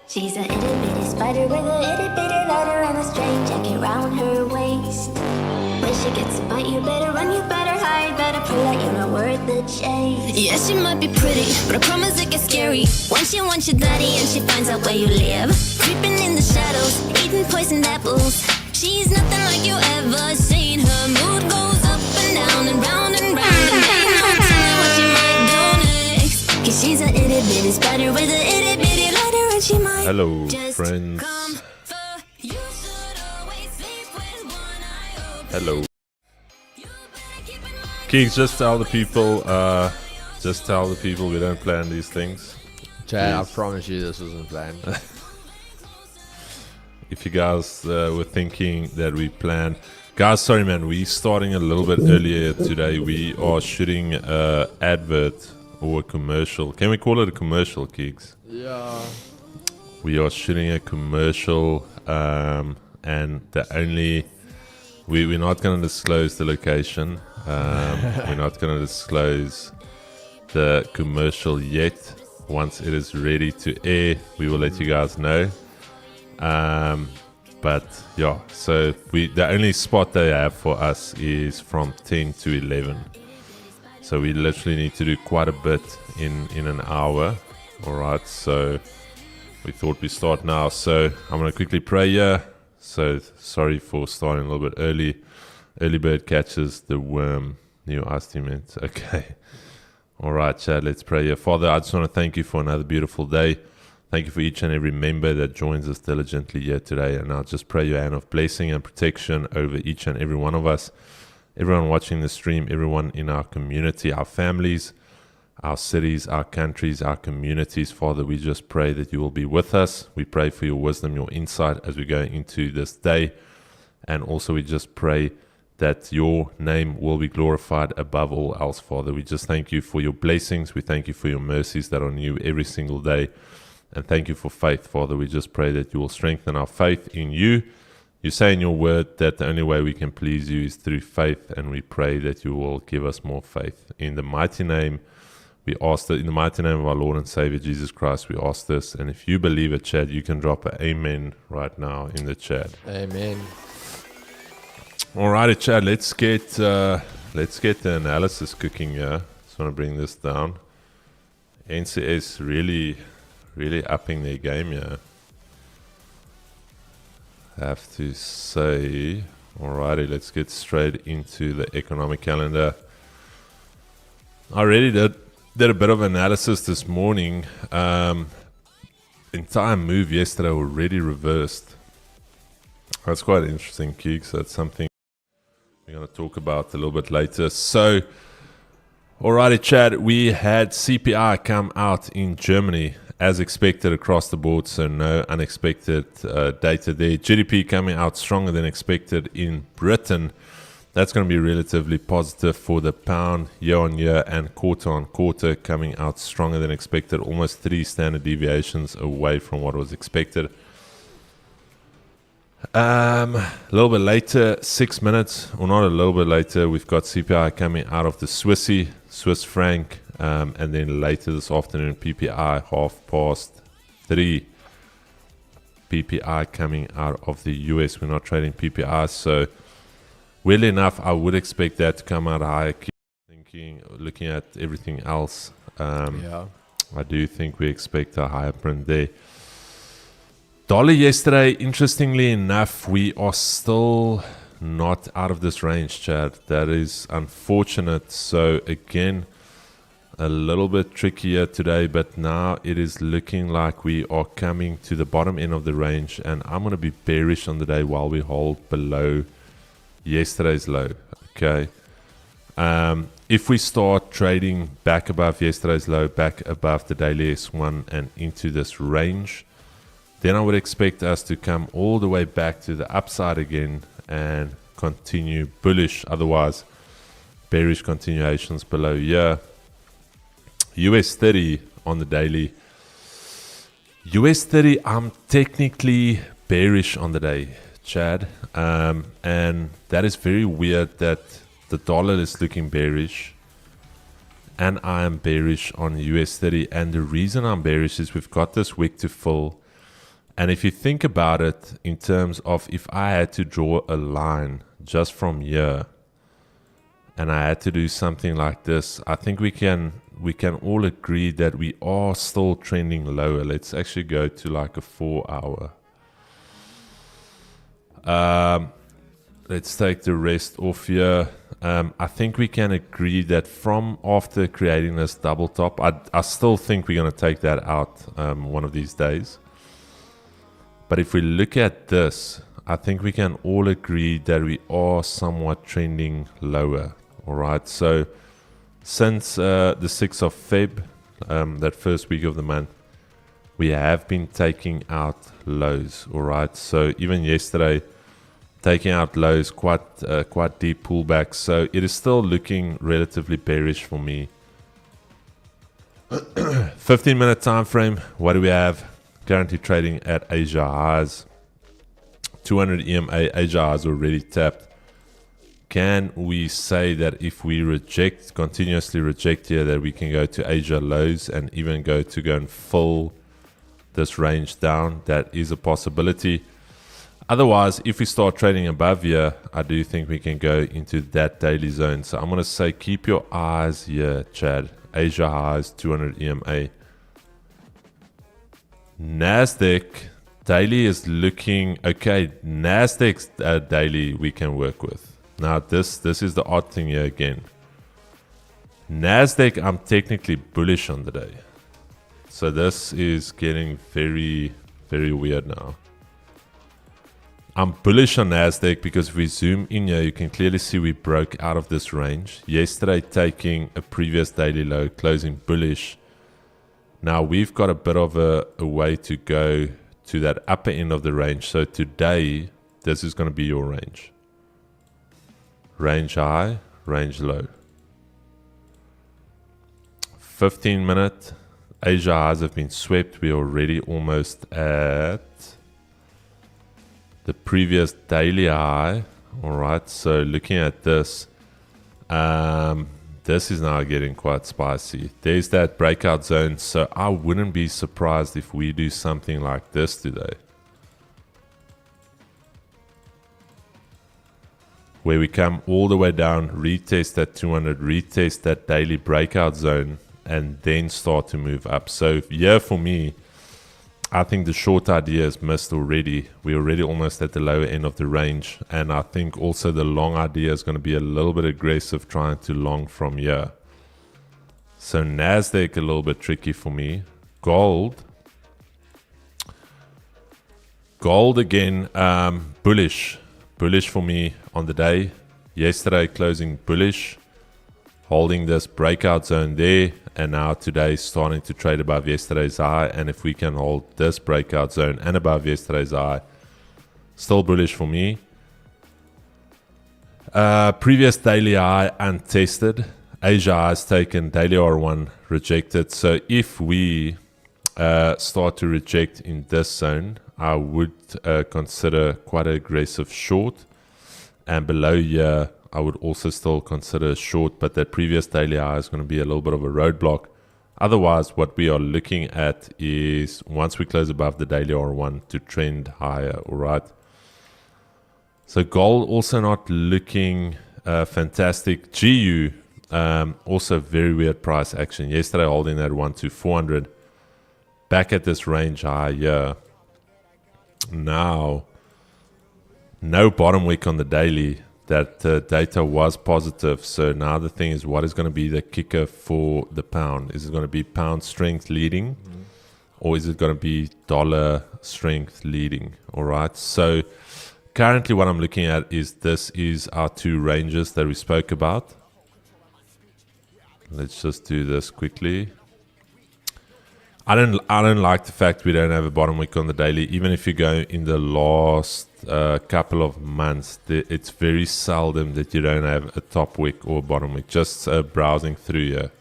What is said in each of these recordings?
She's a itty bitty spider with a itty bitty lighter and a straight jacket round her waist. When she gets a bite, you better run, you better hide, better pray that you're not worth the chase. Yeah, she might be pretty, but I promise it gets scary when she wants your daddy and she finds out where you live. Creeping in the shadows, eating poisoned apples. She's nothing like you ever seen. Her mood goes up and down and round and round, and ain't no telling what she might do next. 'Cause she's a itty bitty spider with a itty bitty lighter and she might Hello, just friends. come for you. Should always sleep with one eye open. Hello. Keeks, just tell the people we don't plan these things. Chad, I Please. promise you this wasn't planned. If you guys were thinking that we planned, guys, sorry man, we're starting a little bit earlier today. We are shooting a advert or a commercial. Can we call it a commercial, Keeks? Yeah. We are shooting a commercial, and we're not going to disclose the location. We're not going to disclose the commercial yet. Once it is ready to air, we will let you guys know. But yeah, so the only spot they have for us is from 10 to 11. So we literally need to do quite a bit in an hour. All right, so we thought we start now. So I'm going to quickly pray here. So sorry for starting a little bit early. Early bird catches the worm. New estimate. Okay. All right, Chad, let's pray here. Father, I just want to thank you for another beautiful day. Thank you for each and every member that joins us diligently here today. And I'll just pray your hand of blessing and protection over each and every one of us. Everyone watching the stream, everyone in our community, our families, our cities, our countries, our communities. Father, we just pray that you will be with us. We pray for your wisdom, your insight as we go into this day. And also we just pray that your name will be glorified above all else, Father. We just thank you for your blessings. We thank you for your mercies that are new every single day. And thank you for faith, Father. We just pray that you will strengthen our faith in you. You say in your word that the only way we can please you is through faith, and we pray that you will give us more faith. In the mighty name, we ask that in the mighty name of our Lord and Savior Jesus Christ, we ask this. And if you believe it, Chad, you can drop an amen right now in the chat. Amen. Alrighty, Chad, let's get the analysis cooking here. Just want to bring this down. NCS really upping their game here. Have to say. Alrighty, let's get straight into the economic calendar. I already did a bit of analysis this morning. Entire move yesterday already reversed. That's quite interesting, Keeks. That's something we're going to talk about a little bit later. So, alrighty, Chad, we had CPI come out in Germany as expected across the board, so no unexpected data there. GDP coming out stronger than expected in Britain. That's going to be relatively positive for the pound year on year, and quarter on quarter coming out stronger than expected, almost 3 standard deviations away from what was expected. A little bit later, 6 minutes, or not a little bit later, we've got CPI coming out of the Swiss franc, and then later this afternoon, PPI 3:30. PPI coming out of the US. We're not trading PPI, so weirdly enough, I would expect that to come out higher. Looking at everything else, Yeah. I do think we expect a higher print there. Dollar yesterday, interestingly enough, we are still not out of this range, Chad. That is unfortunate. So again, a little bit trickier today, but now it is looking like we are coming to the bottom end of the range, and I'm going to be bearish on the day while we hold below yesterday's low. Okay. If we start trading back above yesterday's low, back above the daily S1 and into this range, then I would expect us to come all the way back to the upside again and continue bullish. Otherwise, bearish continuations below here. US 30 on the daily. US 30, I'm technically bearish on the day, Chad. And that is very weird that the dollar is looking bearish and I am bearish on US 30. And the reason I'm bearish is we've got this wick to fill. And if you think about it in terms of if I had to draw a line just from here and I had to do something like this, I think we can all agree that we are still trending lower. Let's actually go to like a 4 hour. Let's take the rest off here. I think we can agree that from after creating this double top, I still think we're going to take that out one of these days. But if we look at this, I think we can all agree that we are somewhat trending lower. All right, so since the 6th of Feb, that first week of the month, we have been taking out lows. All right, so even yesterday, taking out lows, quite deep pullbacks. So it is still looking relatively bearish for me. 15-minute time frame. What do we have? Currently trading at Asia highs. 200 EMA, Asia highs already tapped. Can we say that if we continuously reject here, that we can go to Asia lows and even go and fill this range down? That is a possibility. Otherwise, if we start trading above here, I do think we can go into that daily zone. So I'm going to say keep your eyes here, Chad. Asia highs, 200 EMA. Nasdaq daily is looking okay. Nasdaq's daily we can work with. Now this is the odd thing here again. Nasdaq, I'm technically bullish on the day. So this is getting very, very weird now. I'm bullish on Nasdaq because if we zoom in here, you can clearly see we broke out of this range. Yesterday taking a previous daily low, closing bullish. Now we've got a bit of a way to go to that upper end of the range. So today, this is going to be your range. Range high, range low. 15-minute, Asia highs have been swept. We're already almost at the previous daily high. All right, so looking at this, this is now getting quite spicy. There's that breakout zone, so I wouldn't be surprised if we do something like this today, where we come all the way down, retest that 200, retest that daily breakout zone, and then start to move up. So yeah, for me, I think the short idea is missed already. We're already almost at the lower end of the range. And I think also the long idea is going to be a little bit aggressive trying to long from here. So Nasdaq a little bit tricky for me. Gold again, bullish. Bullish for me on the day. Yesterday closing bullish. Holding this breakout zone there. And now today starting to trade above yesterday's high. And if we can hold this breakout zone and above yesterday's high, still bullish for me. Previous daily high untested. Asia has taken daily R1 rejected. So if we start to reject in this zone, I would consider quite an aggressive short. And below here, I would also still consider a short, but that previous daily high is going to be a little bit of a roadblock. Otherwise, what we are looking at is once we close above the daily R1 to trend higher, all right? So gold also not looking fantastic. GU, also very weird price action. Yesterday holding that 12400. Back at this range high here. Now, no bottom wick on the daily. That data was positive. So now the thing is, what is going to be the kicker for the pound? Is it going to be pound strength leading? Or is it going to be dollar strength leading? All right. So currently what I'm looking at is this is our two ranges that we spoke about. Let's just do this quickly. I don't like the fact we don't have a bottom wick on the daily. Even if you go in the last couple of months, it's very seldom that you don't have a top wick or a bottom wick. Just browsing through here,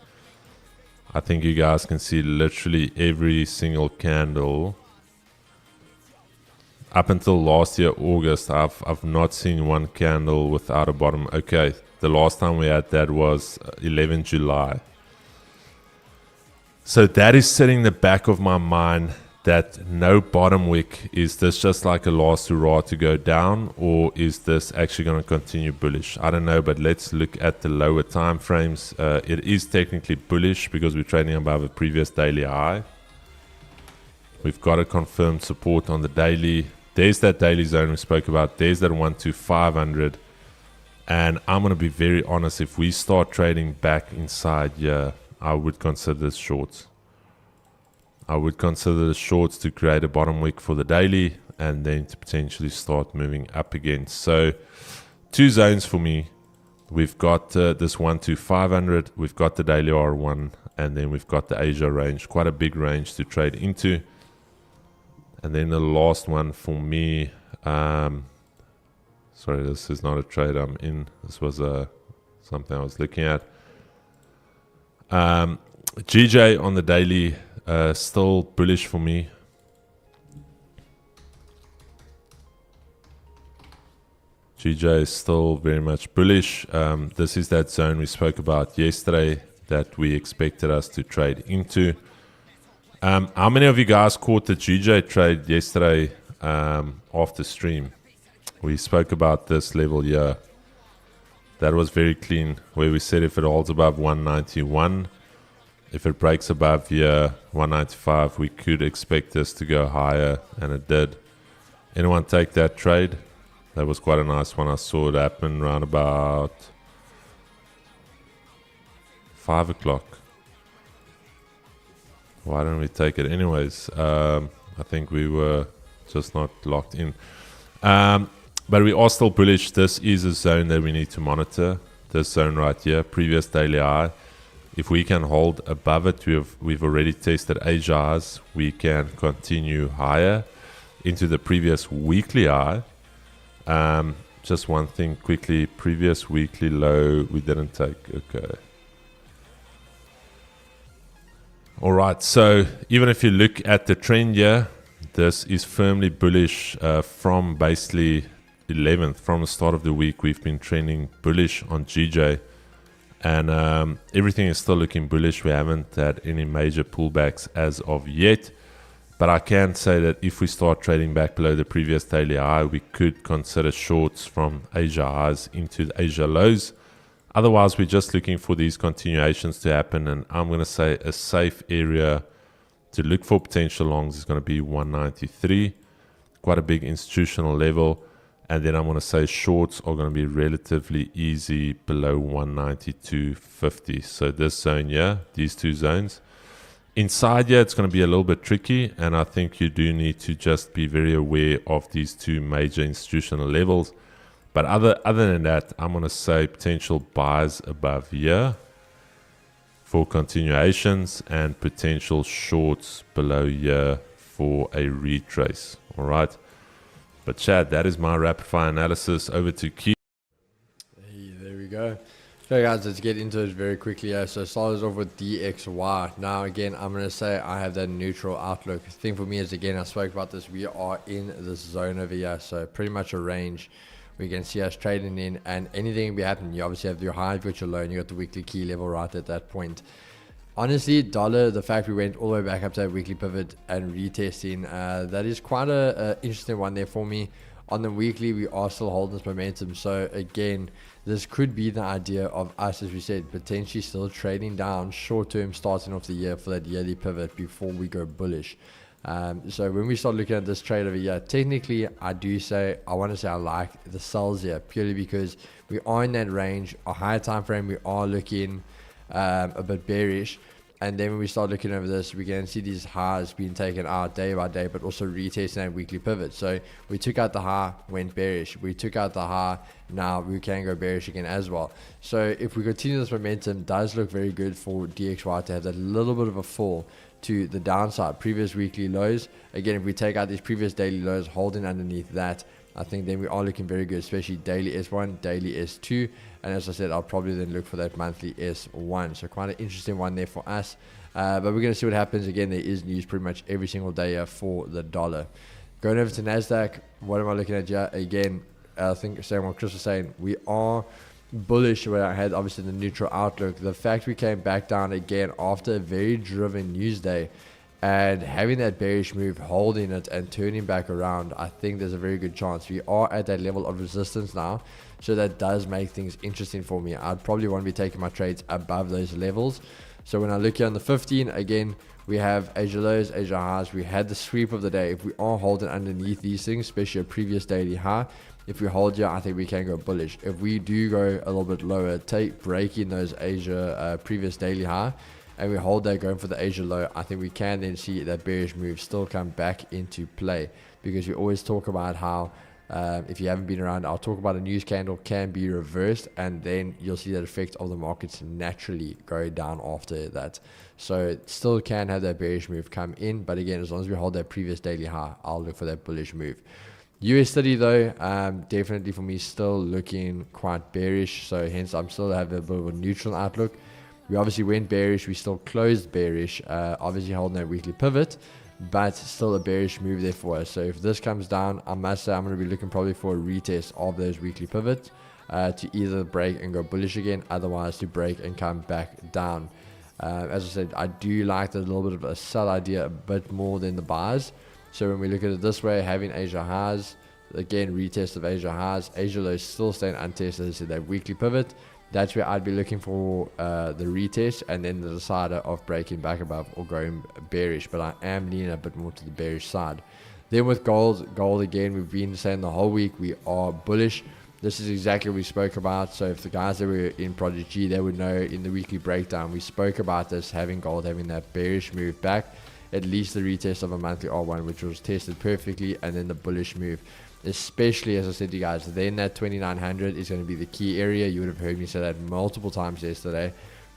I think you guys can see literally every single candle. Up until last year, August, I've not seen one candle without a bottom. Okay, the last time we had that was 11 July. So that is sitting in the back of my mind that no bottom wick. Is this just like a last hurrah to go down, or is this actually going to continue bullish? I don't know, but let's look at the lower time frames. It is technically bullish because we're trading above a previous daily high. We've got a confirmed support on the daily. There's that daily zone we spoke about. There's that 12500. And I'm going to be very honest, if we start trading back inside here, I would consider this shorts. I would consider the shorts to create a bottom wick for the daily and then to potentially start moving up again. So 2 zones for me. We've got this 12500, we've got the daily R1, and then we've got the Asia range. Quite a big range to trade into. And then the last one for me, sorry, this is not a trade I'm in. This was something I was looking at. GJ on the daily, still bullish for me. GJ is still very much bullish. This is that zone we spoke about yesterday that we expected us to trade into. How many of you guys caught the GJ trade yesterday after stream? We spoke about this level here. That was very clean, where we said if it holds above 191, if it breaks above here 195, we could expect this to go higher, and it did. Anyone take that trade? That was quite a nice one. I saw it happen around about 5 o'clock. Why don't we take it anyways? I think we were just not locked in. But we are still bullish. This is a zone that we need to monitor. This zone right here, previous daily high. If we can hold above it, we've already tested Asia highs. We can continue higher into the previous weekly high. Just one thing quickly, previous weekly low we didn't take. Okay. All right, so even if you look at the trend here, this is firmly bullish from basically 11th. From the start of the week, we've been trending bullish on GJ, and everything is still looking bullish. We haven't had any major pullbacks as of yet, but I can say that if we start trading back below the previous daily high, we could consider shorts from Asia highs into the Asia lows. Otherwise, we're just looking for these continuations to happen, and I'm going to say a safe area to look for potential longs is going to be 193, quite a big institutional level. And then I'm going to say shorts are going to be relatively easy below 192.50. So this zone here, these 2 zones. Inside here, it's going to be a little bit tricky, and I think you do need to just be very aware of these 2 major institutional levels. But other than that, I'm going to say potential buys above here for continuations and potential shorts below here for a retrace. All right. But Chad, that is my rapid fire analysis. Over to Keith. Hey, there we go. So guys, let's get into it very quickly. So started off with DXY. Now again, I'm going to say I have that neutral outlook. The thing for me is, again, I spoke about this, we are in this zone over here. So pretty much a range. We can see us trading in, and anything can be happening. You obviously have your high, you've got your low, and you got the weekly key level right at that point. Honestly, dollar, the fact we went all the way back up to that weekly pivot and retesting, that is quite a interesting one there for me. On the weekly, we are still holding this momentum. So again, this could be the idea of us, as we said, potentially still trading down short term starting off the year for that yearly pivot before we go bullish. So when we start looking at this trade over here, technically I want to say I like the sells here, purely because we are in that range. A higher time frame, we are looking a bit bearish, and then when we start looking over this, we can see these highs being taken out day by day, but also retesting that weekly pivot. So we took out the high, went bearish, we took out the high, now we can go bearish again as well. So if we continue this momentum, does look very good for DXY to have that little bit of a fall to the downside. Previous weekly lows, again, if we take out these previous daily lows, holding underneath that, I think then we are looking very good, especially daily S1, daily S2, and as I said, I'll probably then look for that monthly S1. So quite an interesting one there for us, but we're going to see what happens. Again, there is news pretty much every single day for the dollar. Going over to NASDAQ, what am I looking at here? Again, I think saying what Chris was saying, we are bullish where I had obviously the neutral outlook. The fact we came back down again after a very driven news day, And having that bearish move, holding it and turning back around, I think there's a very good chance. We are at that level of resistance now. So that does make things interesting for me. I'd probably want to be taking my trades above those levels. So when I look here on the 15, again, we have Asia lows, Asia highs. We had the sweep of the day. If we are holding underneath these things, especially a previous daily high, if we hold here, I think we can go bullish. If we do go a little bit lower, breaking those Asia previous daily high, and we hold that going for the Asia low, I think we can then see that bearish move still come back into play, because we always talk about how if you haven't been around, I'll talk about a news candle can be reversed, and then you'll see that effect of the markets naturally go down after that. So it still can have that bearish move come in, but again, as long as we hold that previous daily high, I'll look for that bullish move. USD though, definitely for me still looking quite bearish, so hence I'm still having a bit of a neutral outlook. We obviously went bearish, we still closed bearish, obviously holding that weekly pivot, but still a bearish move there for us. So if this comes down, I must say I'm going to be looking probably for a retest of those weekly pivots to either break and go bullish again, otherwise to break and come back down. As I said, I do like the little bit of a sell idea a bit more than the buys. So when we look at it this way, having Asia highs, again retest of Asia highs, Asia lows still staying untested, so that weekly pivot, that's where I'd be looking for the retest, and then the decider of breaking back above or going bearish. But I am leaning a bit more to the bearish side. Then with gold again, we've been saying the whole week we are bullish. This is exactly what we spoke about. So if the guys that were in Project G, they would know in the weekly breakdown, we spoke about this, having gold having that bearish move back, at least the retest of a monthly R1, which was tested perfectly, and then the bullish move. Especially, as I said to you guys, then that 2900 is going to be the key area. You would have heard me say that multiple times yesterday.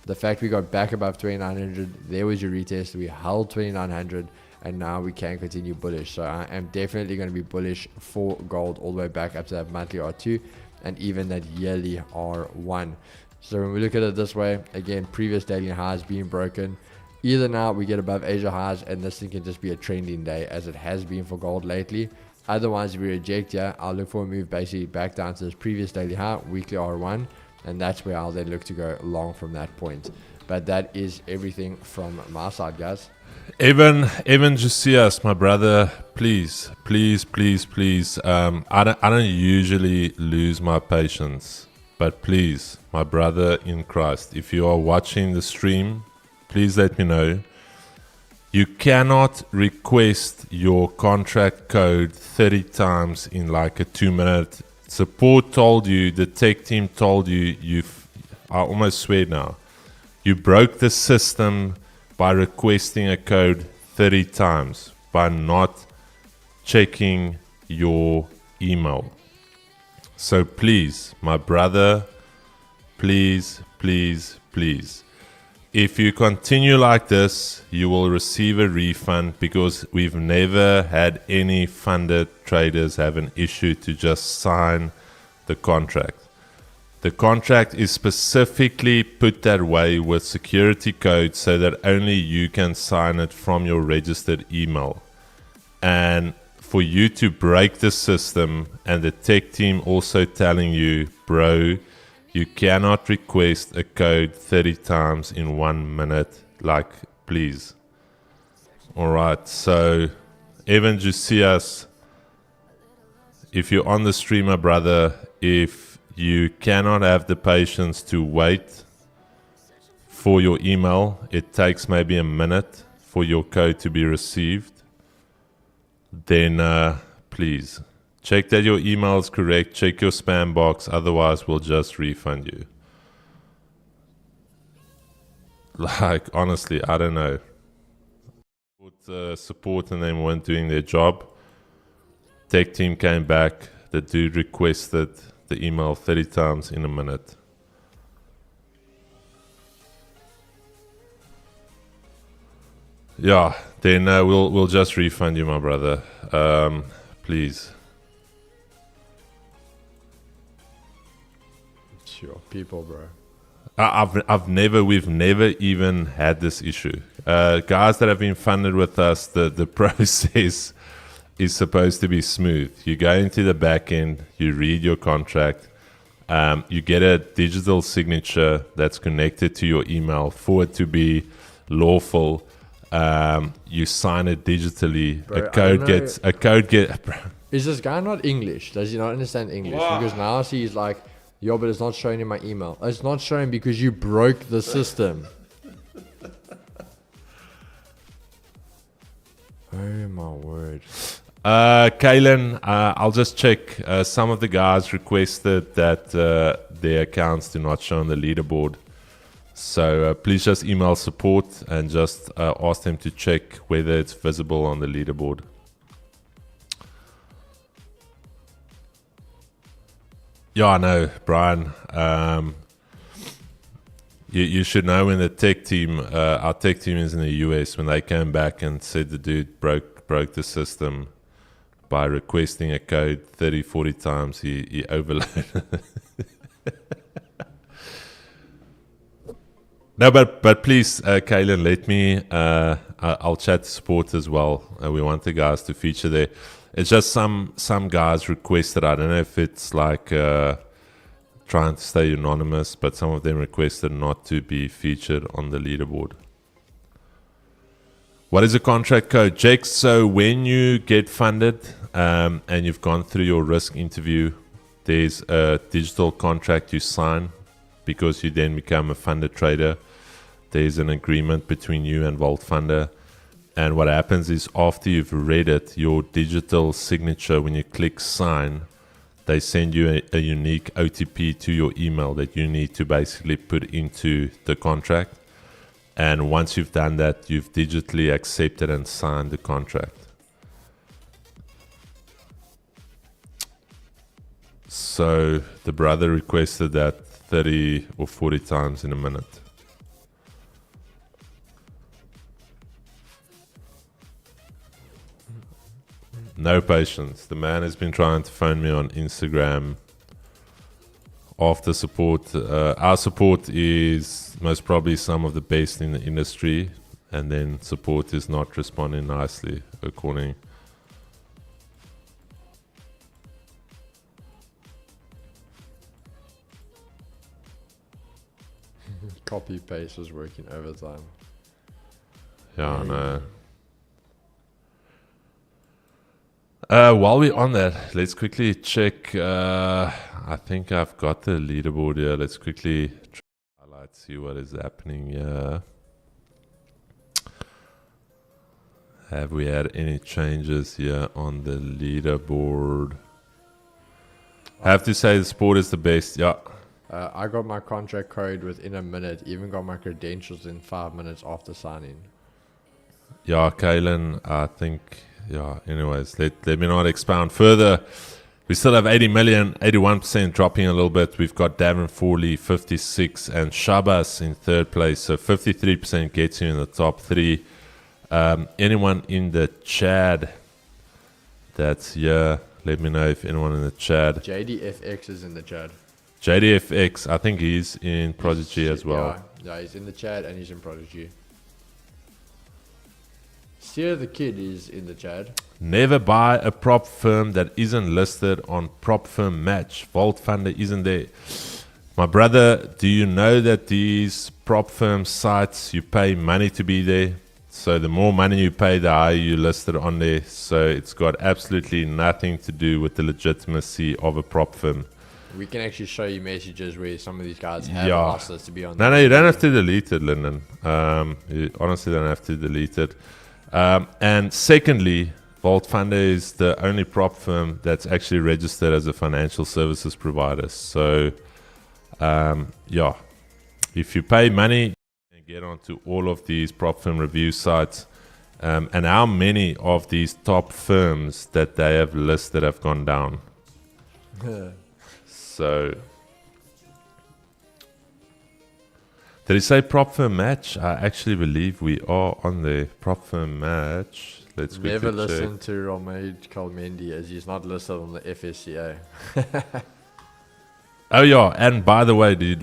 The fact we got back above 2900, there was your retest. We held 2900, and now we can continue bullish. So I am definitely going to be bullish for gold all the way back up to that monthly R2 and even that yearly R1. So when we look at it this way, again, previous daily highs being broken. Either now we get above Asia highs, and this thing can just be a trending day, as it has been for gold lately. Otherwise, if we reject here, I'll look for a move basically back down to this previous daily high, weekly R1, and that's where I'll then look to go long from that point. But that is everything from my side, guys. Evan Josias, my brother, please. I don't usually lose my patience, but please, my brother in Christ, if you are watching the stream, please let me know. You cannot request your contract code 30 times in like a 2-minute. Support told you, the tech team told you, I almost swear now, you broke the system by requesting a code 30 times, by not checking your email. So please, my brother, please. If you continue like this, you will receive a refund, because we've never had any funded traders have an issue to just sign the contract. The contract is specifically put that way with security codes so that only you can sign it from your registered email. And for you to break the system, and the tech team also telling you, bro, you cannot request a code 30 times in 1 minute. Like, please. Alright, so Evan Josias, if you're on the stream, my brother, if you cannot have the patience to wait for your email, it takes maybe a minute for your code to be received, then please check that your email is correct. Check your spam box. Otherwise, we'll just refund you. Like, honestly, I don't know. Support and them weren't doing their job. Tech team came back. The dude requested the email 30 times in a minute. Yeah, then we'll just refund you, my brother. Please. Sure, people, bro. We've never even had this issue. Guys that have been funded with us, the process is supposed to be smooth. You go into the back end, you read your contract, you get a digital signature that's connected to your email for it to be lawful. Mm-hmm. You sign it digitally. Bro, a code get. Is this guy not English? Does he not understand English? Wow. Because now I see he's like, yo, but it's not showing in my email. It's not showing because you broke the system. Oh my word. Kalen, I'll just check. Some of the guys requested that their accounts do not show on the leaderboard. So please just email support and just ask them to check whether it's visible on the leaderboard. Yeah, I know, Brian. You should know when the tech team, our tech team is in the US, when they came back and said the dude broke the system by requesting a code 30, 40 times, he overloaded. No, but please, Kaylen, let me, I'll chat to support as well. We want the guys to feature there. It's just some guys requested, I don't know if it's like trying to stay anonymous, but some of them requested not to be featured on the leaderboard. What is a contract code, Jake? So when you get funded and you've gone through your risk interview, there's a digital contract you sign because you then become a funded trader. There's an agreement between you and Vault Funder. And what happens is after you've read it, your digital signature, when you click sign, they send you a unique OTP to your email that you need to basically put into the contract. And once you've done that, you've digitally accepted and signed the contract. So the brother requested that 30 or 40 times in a minute. No patience. The man has been trying to phone me on Instagram after support. Our support is most probably some of the best in the industry, and then support is not responding nicely according. Copy paste was working overtime. Yeah, I know. While we're on that, let's quickly check. I think I've got the leaderboard here. Let's quickly highlight, see what is happening here. Have we had any changes here on the leaderboard? I have to say the sport is the best. Yeah. I got my contract code within a minute, even got my credentials in 5 minutes after signing. Yeah, Kaylen, I think, yeah, anyways, let me not expound further. We still have 80 million, 81% dropping a little bit. We've got Davin Forley, 56, and Shabas in third place. So 53% gets you in the top three. Anyone in the chat that's here, let me know if anyone in the chat. JDFX is in the chat. JDFX, I think he's in Prodigy as well. Yeah, he's in the chat and he's in Prodigy. Steer the Kid is in the chat. Never buy a prop firm that isn't listed on Prop Firm Match. Vault Funder isn't there. My brother, do you know that these prop firm sites, you pay money to be there? So the more money you pay, the higher you listed on there. So it's got absolutely nothing to do with the legitimacy of a prop firm. We can actually show you messages where some of these guys have asked us to be on. No, you don't have to delete it, Lyndon. You honestly don't have to delete it. And secondly, Vault Funder is the only prop firm that's actually registered as a financial services provider. So, yeah, if you pay money, you can get onto all of these prop firm review sites. And how many of these top firms that they have listed have gone down? So, did he say prop firm match? I actually believe we are on the prop firm match. Let's never quickly check. listen to Romaid Kalmendi as he's not listed on the FSCA. Oh yeah, and by the way, dude,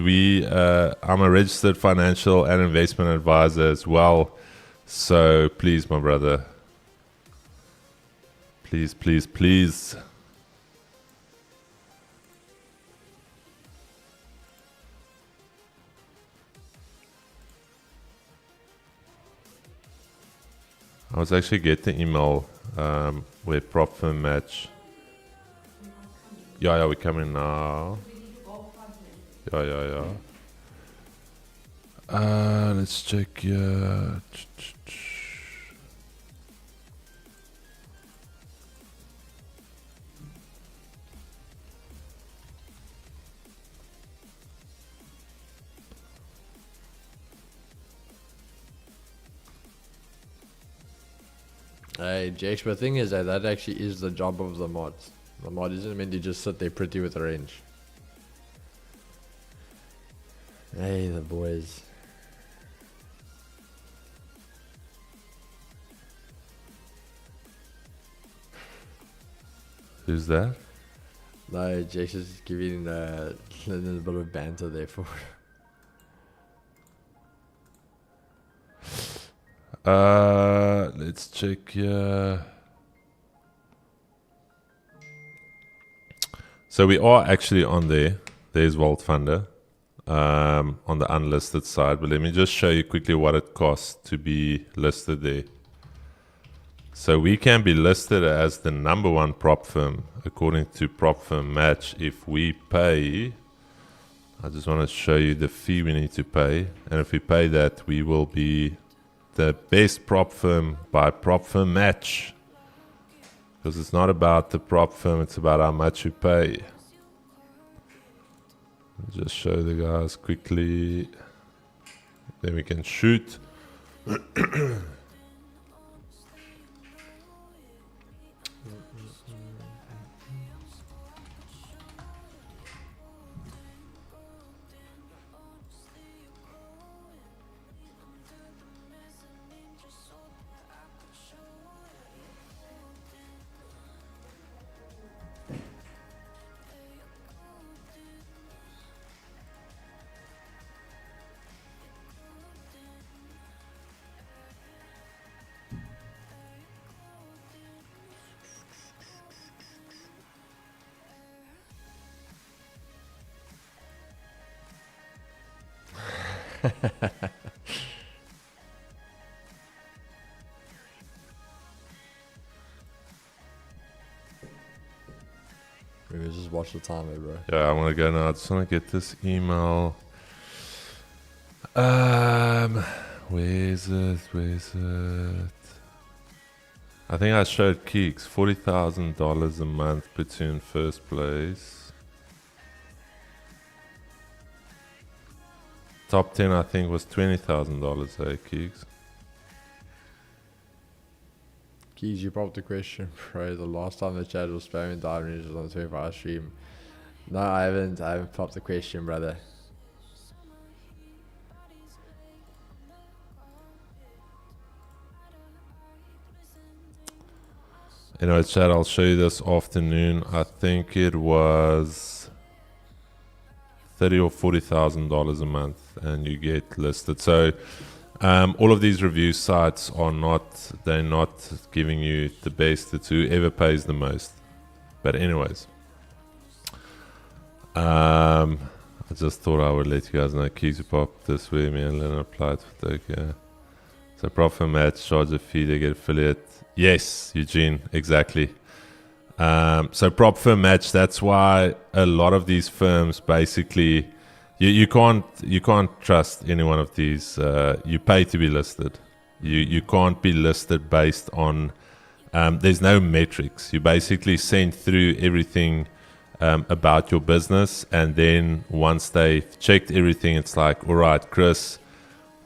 I'm a registered financial and investment advisor as well. So please, my brother, please. I was actually get the email where prop firm match. Yeah, we're coming now. Yeah. Let's check here. Hey, Jax, but the thing is that actually is the job of the mod. The mod isn't meant to just sit there pretty with a range. Hey, the boys. Who's that? No, Jax is giving a little bit of banter there for. Let's check here. So we are actually on there. There's Vault Funder on the unlisted side. But let me just show you quickly what it costs to be listed there. So we can be listed as the #1 prop firm according to prop firm match if we pay. I just want to show you the fee we need to pay. And if we pay that, we will be the best prop firm by prop firm match. Because it's not about the prop firm, it's about how much you pay. I'll just show the guys quickly. Then we can shoot. Maybe just watch the timer, bro. Yeah, I want to go now. I just want to get this email. Where's it? I think I showed Keeks. $40,000 a month puts you in first place. Top 10, I think, was $20,000, hey, Keeks. Keys, you popped the question, bro. The last time the chat was spamming diamonds was on the 25 stream. No, I haven't popped the question, brother. Anyway, chat, I'll show you this afternoon. I think it was $30,000 or $40,000 a month, and you get listed. So all of these review sites are they're not giving you the best. It's whoever pays the most. But anyways, I just thought I would let you guys know. Keys pop this way, me and Lennon applied for Tokyo. So profit match, charge a fee, they get affiliate. Yes, Eugene, exactly. So prop firm match, that's why a lot of these firms basically you can't trust any one of these. You pay to be listed. You can't be listed based on there's no metrics. You basically send through everything about your business, and then once they've checked everything, it's like, all right, Chris,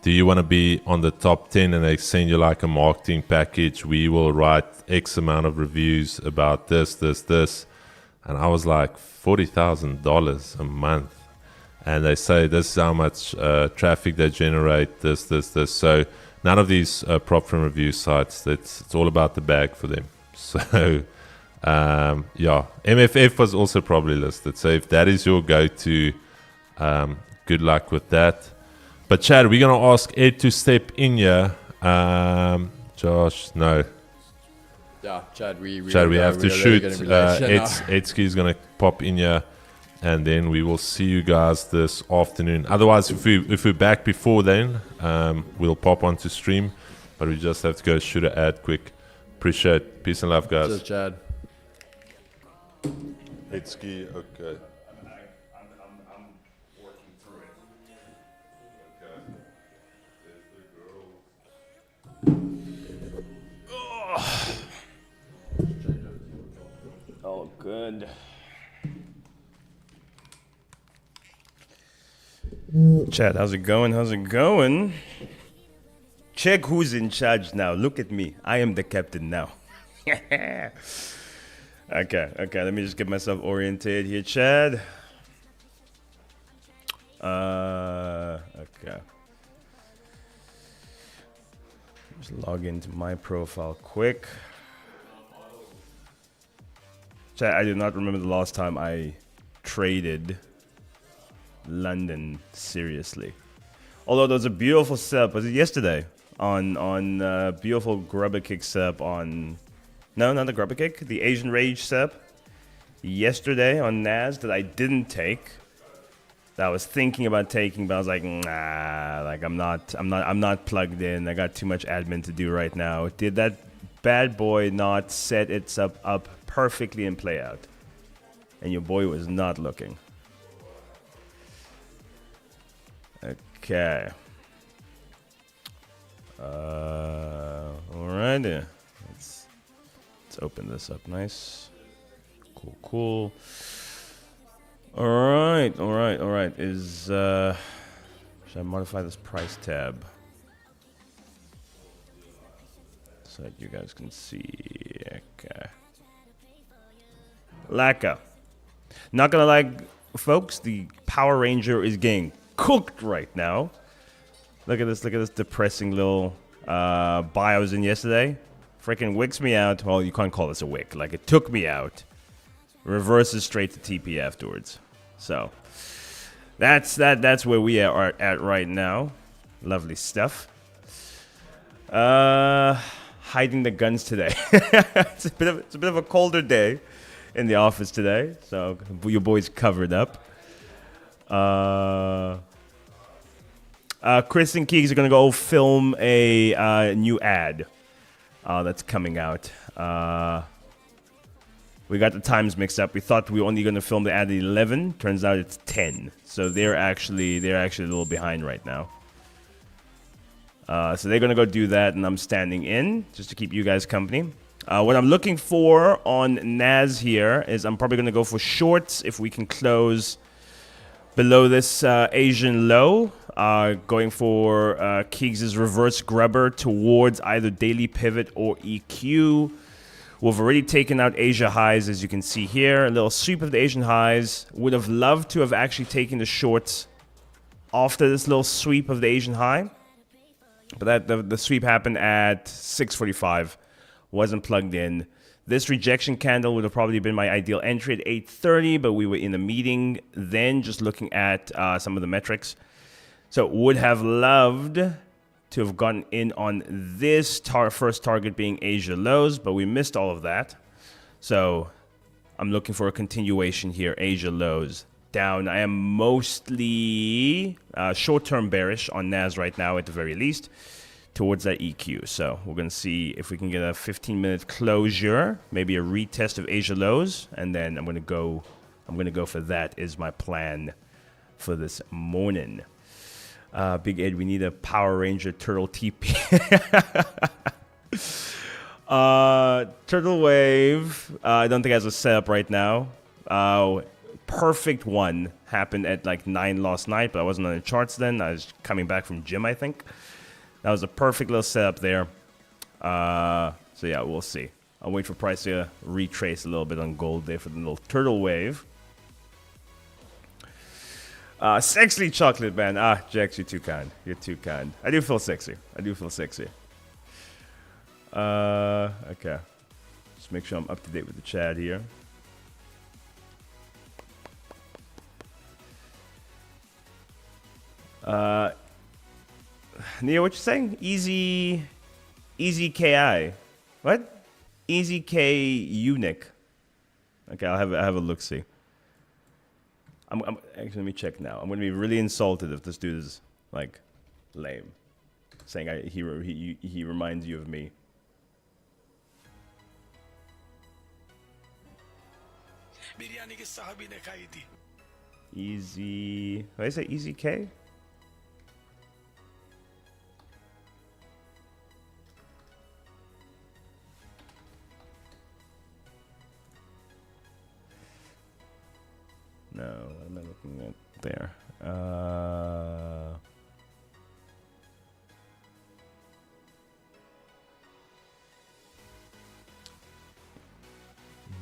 do you want to be on the top 10? And they send you like a marketing package. We will write X amount of reviews about this. And I was like, $40,000 a month. And they say this is how much traffic they generate, this. So none of these prop firm review sites, it's all about the bag for them. So yeah, MFF was also probably listed. So if that is your go-to, good luck with that. But Chad, we're going to ask Ed to step in here. Josh, no. Yeah, Chad, we have to shoot. Edski is going to pop in here, and then we will see you guys this afternoon. Otherwise, if we're back before then, we'll pop onto stream. but we just have to go shoot an ad quick. Appreciate. Peace and love, guys. Cheers, Chad. Let's ski. Okay. I'm working through it. Okay. There's the girl. Oh, good. Chad, how's it going? How's it going? Check who's in charge now. Look at me. I am the captain now. Okay, let me just get myself oriented here, Chad. Okay. Just log into my profile quick. Chad, I do not remember the last time I traded London seriously. Although there was a beautiful setup, was it yesterday? On beautiful grubber kick setup on... No, not the grubber kick. The Asian Rage setup. Yesterday on NAS that I didn't take. That I was thinking about taking, but I was like, nah, like I'm not plugged in. I got too much admin to do right now. Did that bad boy not set its up perfectly in play out? And your boy was not looking. Okay. Alright. Let's open this up. Nice. Cool. Alright. Should I modify this price tab so that you guys can see? Okay. Lacquer. Not gonna lie, folks, the Power Ranger is getting cooked right now. Look at this depressing little buy I was in yesterday. Freaking wicks me out. Well, you can't call this a wick. Like, it took me out. Reverses straight to TP afterwards. So that's where we are at right now. Lovely stuff. Hiding the guns today. It's a bit of a colder day in the office today, so your boy's covered up. Chris and Keegs are gonna go film a new ad that's coming out. We got the times mixed up. We thought we were only gonna film the ad at 11. Turns out it's 10. So they're actually a little behind right now. So they're gonna go do that, and I'm standing in just to keep you guys company. What I'm looking for on NAS here is I'm probably gonna go for shorts if we can close below this Asian low. Going for Keegs' reverse grubber towards either daily pivot or EQ. We've already taken out Asia highs, as you can see here. A little sweep of the Asian highs. Would have loved to have actually taken the shorts after this little sweep of the Asian high. But the sweep happened at 6:45. Wasn't plugged in. This rejection candle would have probably been my ideal entry at 8:30, but we were in a meeting then, just looking at some of the metrics. So would have loved to have gotten in on this first target being Asia lows, but we missed all of that. So I'm looking for a continuation here. Asia lows down. I am mostly short-term bearish on NAS right now at the very least towards that EQ. So we're going to see if we can get a 15-minute closure, maybe a retest of Asia lows, and then I'm going to go for that is my plan for this morning. Big Ed, we need a Power Ranger Turtle TP. Turtle Wave, I don't think it has a setup right now. Perfect one happened at like 9 last night, but I wasn't on the charts then. I was coming back from gym, I think. That was a perfect little setup there. So yeah, we'll see. I'll wait for price to retrace a little bit on gold there for the little Turtle Wave. Sexy chocolate man. Jax, you're too kind. You're too kind. I do feel sexy. Okay. Just make sure I'm up to date with the chat here. Neo, what you saying? Easy KI. What? Easy K Unique. Okay, I'll have a look see. I'm actually, let me check now. I'm gonna be really insulted if this dude is like lame. saying he reminds you of me. Easy. Did I say Easy K? No, what am I looking at there?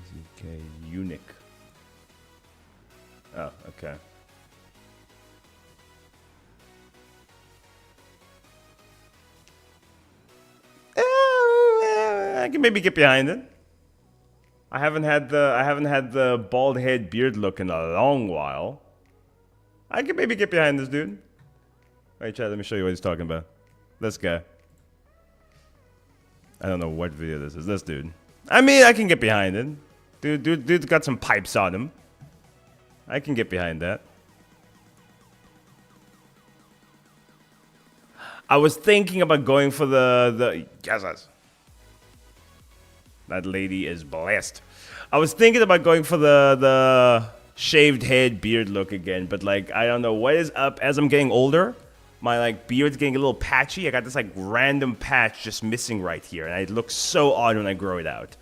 ZK Unique. Oh, okay. I can maybe get behind it. I haven't had the bald head beard look in a long while. I can maybe get behind this dude. Wait, Chad, let me show you what he's talking about. This guy. I don't know what video this is. This dude. I mean, I can get behind it. Dude's got some pipes on him. I can get behind that. I was thinking about going for the yes. That lady is blessed. I was thinking about going for the shaved head beard look again, but like I don't know what is up. As I'm getting older, my like beard's getting a little patchy. I got this like random patch just missing right here, and it looks so odd when I grow it out.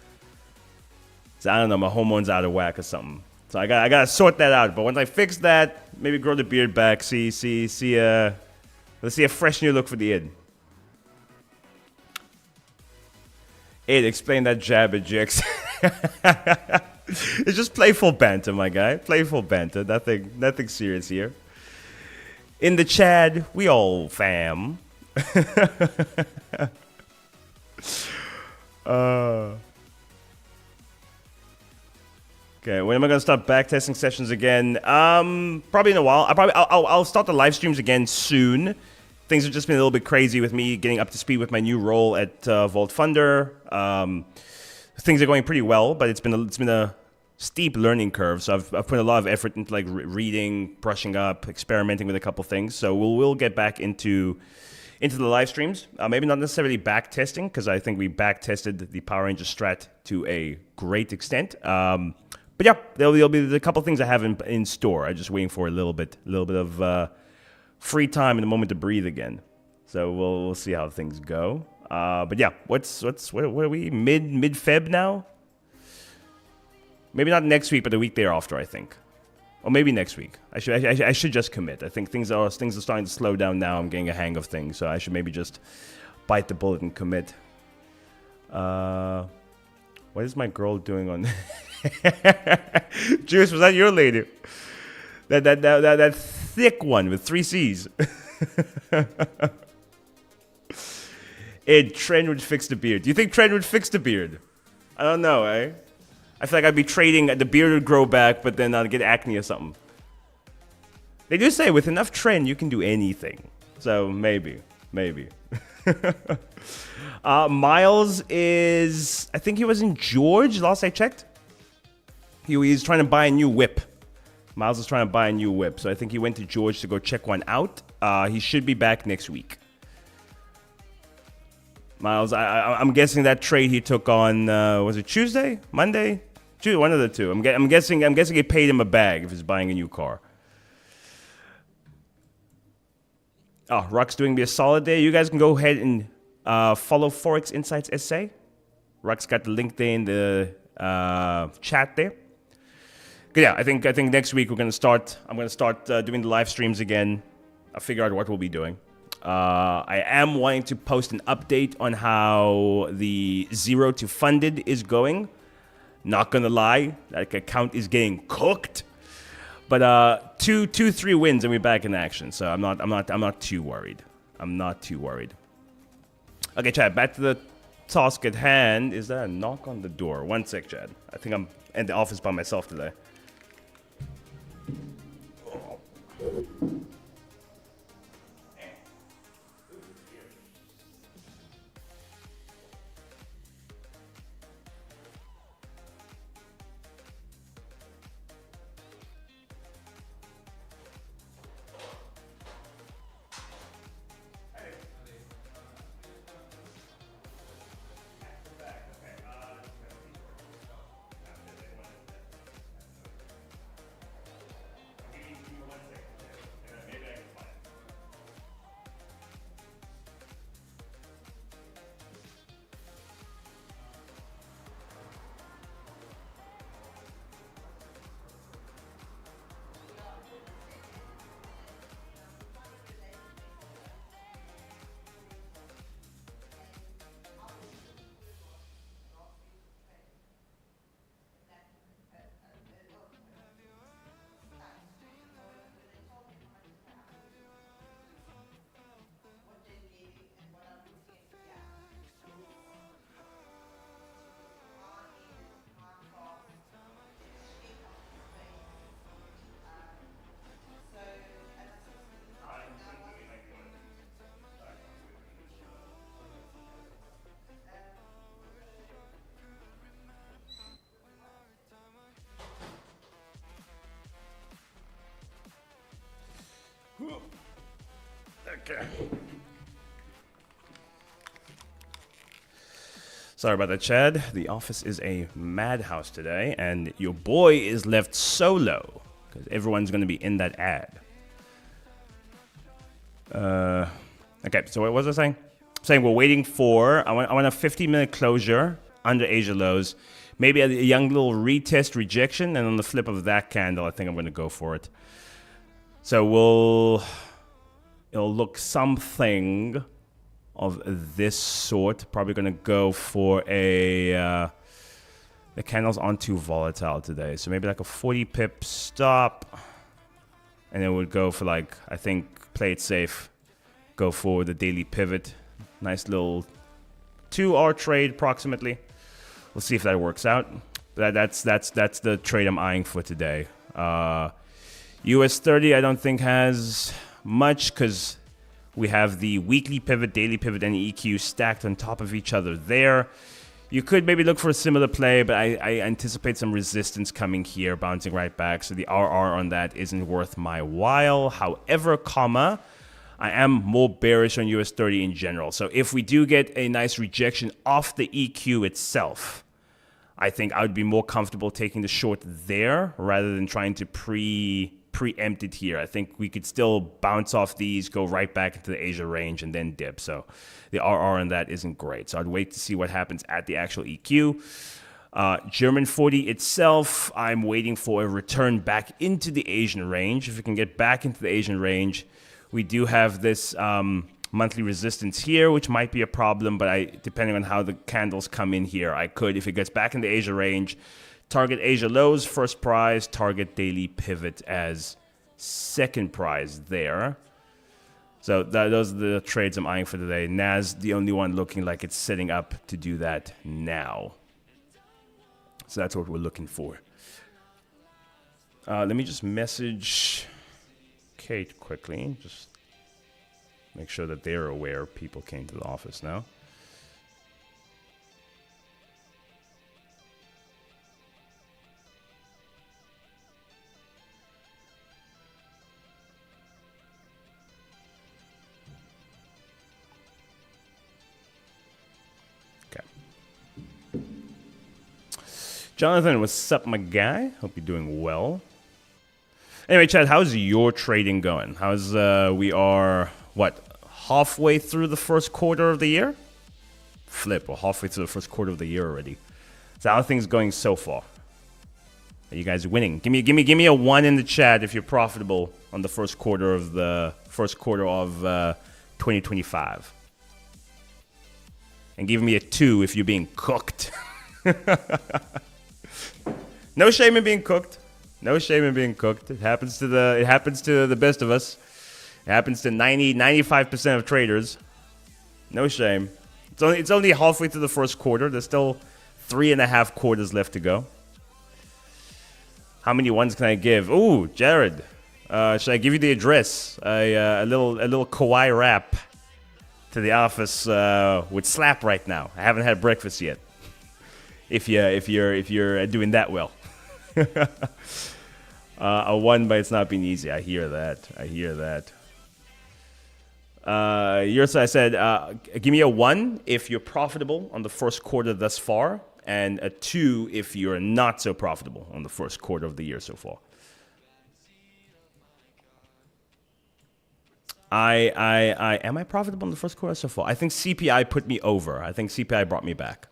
So I don't know, my hormones out of whack or something. So I gotta sort that out. But once I fix that, maybe grow the beard back. Let's see a fresh new look for the id. Id, explain that jab at Jix. It's just playful banter, my guy. Playful banter. Nothing serious here. In the Chad, we all fam. Okay, when am I gonna start backtesting sessions again? Probably in a while. I'll start the live streams again soon. Things have just been a little bit crazy with me getting up to speed with my new role at Vault Funder. Things are going pretty well, but it's been a steep learning curve. So I've put a lot of effort into like reading, brushing up, experimenting with a couple things. So we'll get back into the live streams. Maybe not necessarily back testing, because I think we back tested the Power Ranger strat to a great extent. But yeah, there'll be a couple things I have in store. I'm just waiting for a little bit of free time and a moment to breathe again. So we'll see how things go. But yeah, what are we mid Feb now? Maybe not next week, but the week thereafter, I think, or maybe next week. I should just commit. I think things are starting to slow down now. I'm getting a hang of things, so I should maybe just bite the bullet and commit. What is my girl doing on? Juice, was that your lady? That thick one with 3 C's. Ed, Trend would fix the beard. Do you think Trend would fix the beard? I don't know, eh? I feel like I'd be trading, the beard would grow back, but then I'd get acne or something. They do say with enough Trend, you can do anything. So maybe. Miles is, I think he was in George, last I checked. He's trying to buy a new whip. Miles is trying to buy a new whip, so I think he went to George to go check one out. He should be back next week. Miles, I'm guessing that trade he took on, was it Tuesday? Monday? One of the two. I'm guessing he paid him a bag if he's buying a new car. Oh, Ruck's doing me a solid day. You guys can go ahead and follow Forex Insights SA. Ruck's got the link there in the chat there. Yeah, I think next week I'm gonna start doing the live streams again. I'll figure out what we'll be doing. I am wanting to post an update on how the 0 to funded is going. Not gonna lie, that account is getting cooked. But 3 wins and we're back in action. So I'm not too worried. Okay, Chad, back to the task at hand. Is there a knock on the door? One sec, Chad. I think I'm in the office by myself today. Okay. Sorry about that, Chad. The office is a madhouse today, and your boy is left solo because everyone's going to be in that ad. Okay, so what was I saying? Saying we're waiting for, I want a 15-minute closure under Asia lows, maybe a young little retest rejection, and on the flip of that candle, I think I'm going to go for it. So it'll look something of this sort. Probably going to go for the candles aren't too volatile today, so maybe like a 40 pip stop, and then we'll go for like, I think, play it safe, go for the daily pivot. Nice little 2-hour trade approximately. We'll see if that works out. That's the trade I'm eyeing for today. US 30 I don't think has much because we have the weekly pivot, daily pivot, and EQ stacked on top of each other there. You could maybe look for a similar play, but I anticipate some resistance coming here, bouncing right back. So the RR on that isn't worth my while. However, I am more bearish on US 30 in general. So if we do get a nice rejection off the EQ itself, I think I would be more comfortable taking the short there rather than trying to preempt it here. I think we could still bounce off these, go right back into the Asia range, and then dip. So the RR on that isn't great. So I'd wait to see what happens at the actual EQ. German 40 itself, I'm waiting for a return back into the Asian range. If we can get back into the Asian range, we do have this monthly resistance here, which might be a problem, but depending on how the candles come in here, I could, if it gets back in the Asia range, target Asia lows, first prize, target daily pivot as second prize there. So those are the trades I'm eyeing for today. NAS, the only one looking like it's setting up to do that now. So that's what we're looking for. Let me just message Kate quickly, just make sure that they're aware people came to the office now. Okay. Jonathan, what's up, my guy? Hope you're doing well. Anyway, Chad, how's your trading going? We are, halfway through the first quarter of the year? We're halfway through the first quarter of the year already. So how are things going so far? Are you guys winning? Give me a 1 in the chat if you're profitable on the first quarter of 2025. And give me a 2 if you're being cooked. No shame in being cooked. No shame in being cooked. It happens to the best of us. It happens to 95% of traders. No shame. It's only halfway through the first quarter. There's still 3.5 quarters left to go. How many ones can I give? Ooh, Jared. Should I give you the address? A little Kawhi wrap to the office would slap right now. I haven't had breakfast yet. If you're doing that well. A 1, but it's not been easy. I hear that. I said, give me a 1 if you're profitable on the first quarter thus far, and a 2 if you're not so profitable on the first quarter of the year so far. Am I profitable in the first quarter so far? I think CPI put me over. I think CPI brought me back.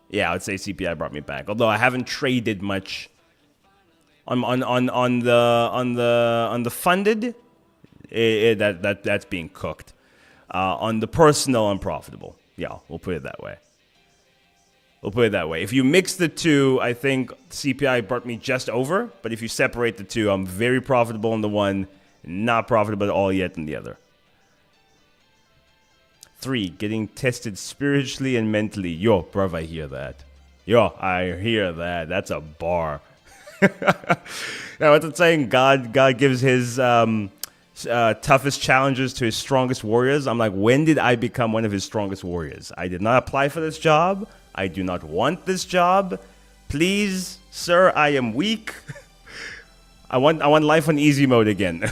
Yeah, I would say CPI brought me back. Although I haven't traded much on the funded, that's being cooked. On the personal, I'm profitable. Yeah, we'll put it that way. If you mix the two, I think CPI brought me just over. But if you separate the two, I'm very profitable in the one, not profitable at all yet in the other. 3, getting tested spiritually and mentally. Yo, bruv, I hear that. That's a bar. Now, what's it saying? God gives his toughest challenges to his strongest warriors. I'm like, when did I become one of his strongest warriors? I did not apply for this job. I do not want this job. Please, sir, I am weak. I want life on easy mode again.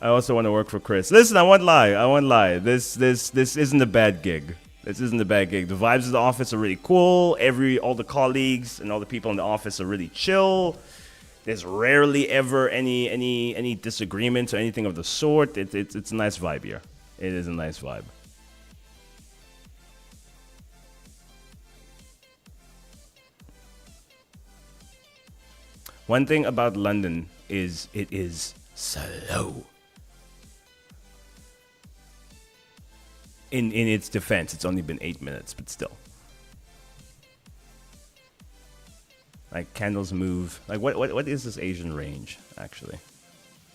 I also want to work for Chris. Listen, I won't lie. This isn't a bad gig. This isn't a bad gig. The vibes of the office are really cool. All the colleagues and all the people in the office are really chill. There's rarely ever any disagreements or anything of the sort. It's a nice vibe here. It is a nice vibe. One thing about London is it is slow. In its defense, it's only been 8 minutes, but still. Like, candles move. Like, what is this Asian range, actually?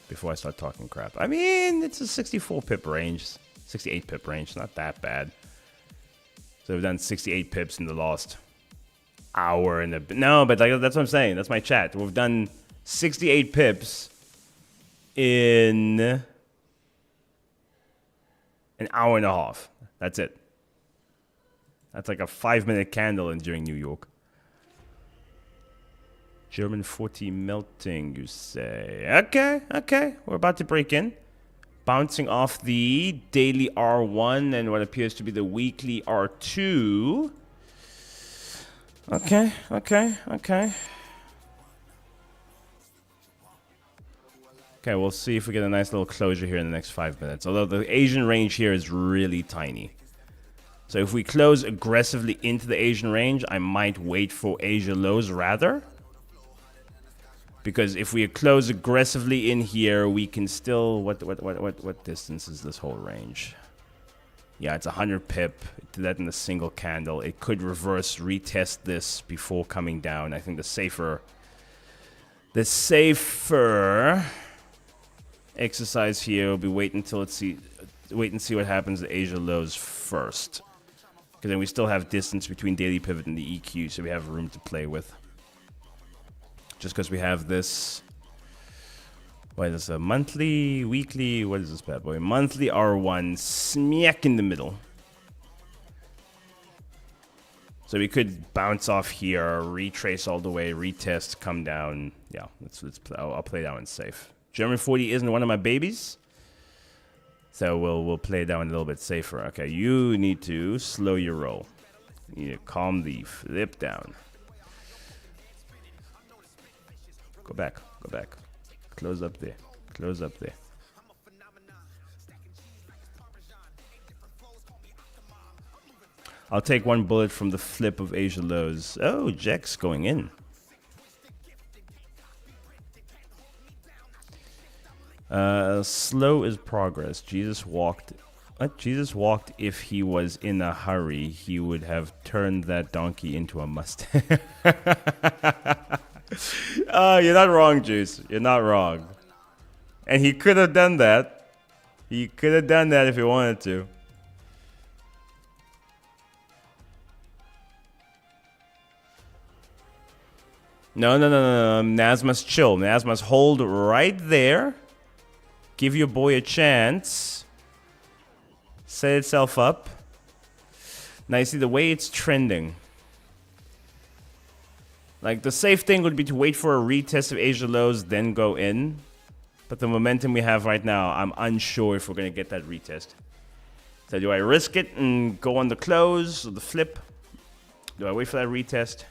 Before I start talking crap. I mean, it's a 64 pip range. 68 pip range. Not that bad. So we've done 68 pips in the last hour and a bit. No, but like, that's what I'm saying. That's my chat. We've done 68 pips in an hour and a half. That's it. That's like a 5-minute candle during New York. German 40 melting, you say. Okay. We're about to break in. Bouncing off the daily R1 and what appears to be the weekly R2. Okay. Okay, we'll see if we get a nice little closure here in the next 5 minutes. Although the Asian range here is really tiny. So if we close aggressively into the Asian range, I might wait for Asia lows rather. Because if we close aggressively in here, we can still... What distance is this whole range? Yeah, it's 100 pip. Did that in a single candle. It could reverse retest this before coming down. I think the safer exercise here will be wait and see what happens to Asia lows first. Because then we still have distance between daily pivot and the EQ, so we have room to play with. Just because we have this... What is this? A monthly, weekly... What is this bad boy? Monthly R1 smack in the middle. So we could bounce off here, retrace all the way, retest, come down. Yeah, let's play. I'll play that one safe. German 40 isn't one of my babies. So we'll play that one a little bit safer. Okay, you need to slow your roll. You need to calm the flip down. Go back. Close up there. I'll take one bullet from the flip of Asia lows. Oh, Jack's going in. Slow is progress. Jesus walked if he was in a hurry. He would have turned that donkey into a Mustang. You're not wrong, Juice. You're not wrong. And he could have done that. He could have done that if he wanted to. No. Naz must chill. Naz must hold right there. Give your boy a chance. Set itself up. Now you see the way it's trending. Like, the safe thing would be to wait for a retest of Asia lows, then go in. But the momentum we have right now, I'm unsure if we're going to get that retest. So do I risk it and go on the close or the flip? Do I wait for that retest?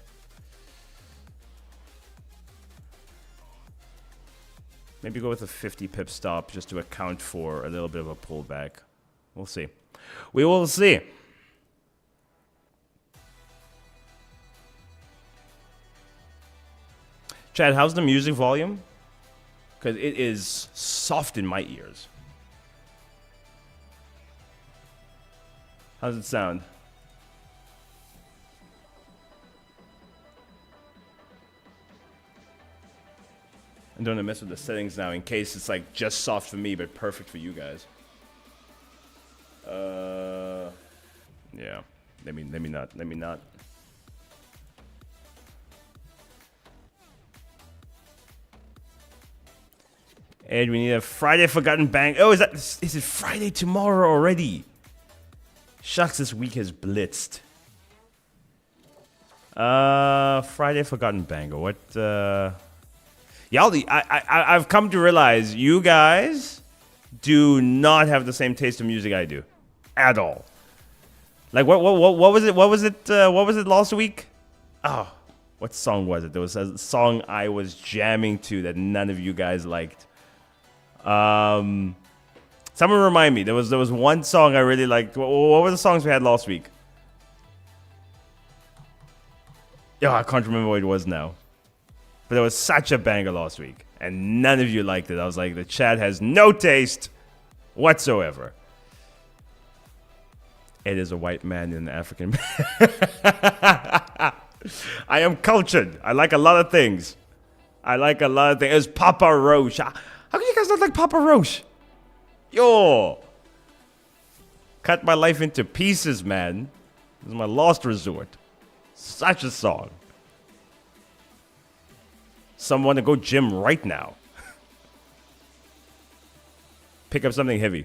Maybe go with a 50 pip stop just to account for a little bit of a pullback. We'll see. We will see. Chad, how's the music volume? Because it is soft in my ears. How's it sound? I'm doing a mess with the settings now in case it's like just soft for me but perfect for you guys. Yeah. Let me not. And we need a Friday Forgotten Bang. Oh, is it Friday tomorrow already? Shucks, this week has blitzed. Friday Forgotten Banger. What? Y'all, I've come to realize you guys do not have the same taste of music I do, at all. Like what was it? What was it? What was it last week? Oh, what song was it? There was a song I was jamming to that none of you guys liked. Someone remind me. There was one song I really liked. What were the songs we had last week? Yeah, I can't remember what it was now. But there was such a banger last week, and none of you liked it. I was like, the chat has no taste whatsoever. It is a white man in an African man. I am cultured. I like a lot of things. It's Papa Roach. How can you guys not like Papa Roach? Yo. Cut my life into pieces, man. This is my last resort. Such a song. Some want to go gym right now. Pick up something heavy.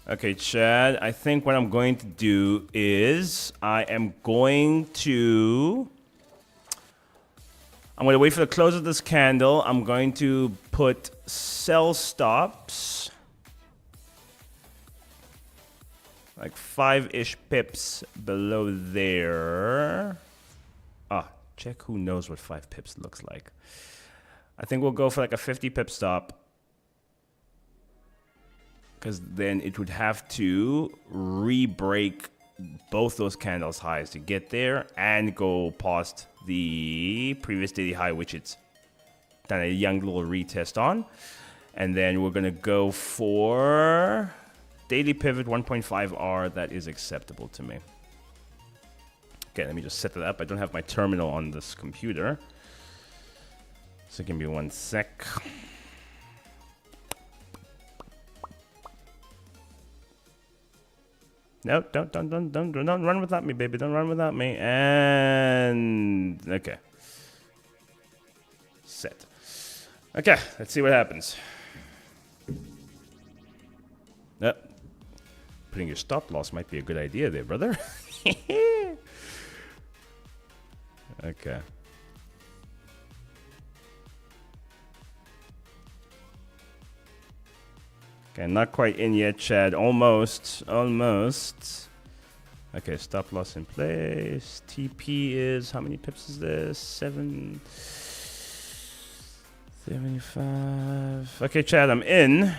Okay, Chad, I think what I'm going to do is I'm going to wait for the close of this candle. I'm going to put sell stops like 5-ish pips below there. Check who knows what 5 pips looks like. I think we'll go for like a 50 pip stop, because then it would have to re-break both those candles highs to get there and go past the previous daily high, which it's done a young little retest on. And then we're going to go for daily pivot 1.5R. That is acceptable to me. Okay, let me just set that up. I don't have my terminal on this computer, so give me 1 sec. No, don't run without me, baby. Don't run without me. And okay. Set. Okay, let's see what happens. Yep. Putting your stop loss might be a good idea there, brother. Okay. Okay, not quite in yet, Chad. Almost. Okay, stop loss in place. TP is, how many pips is this? 775. Okay, Chad, I'm in.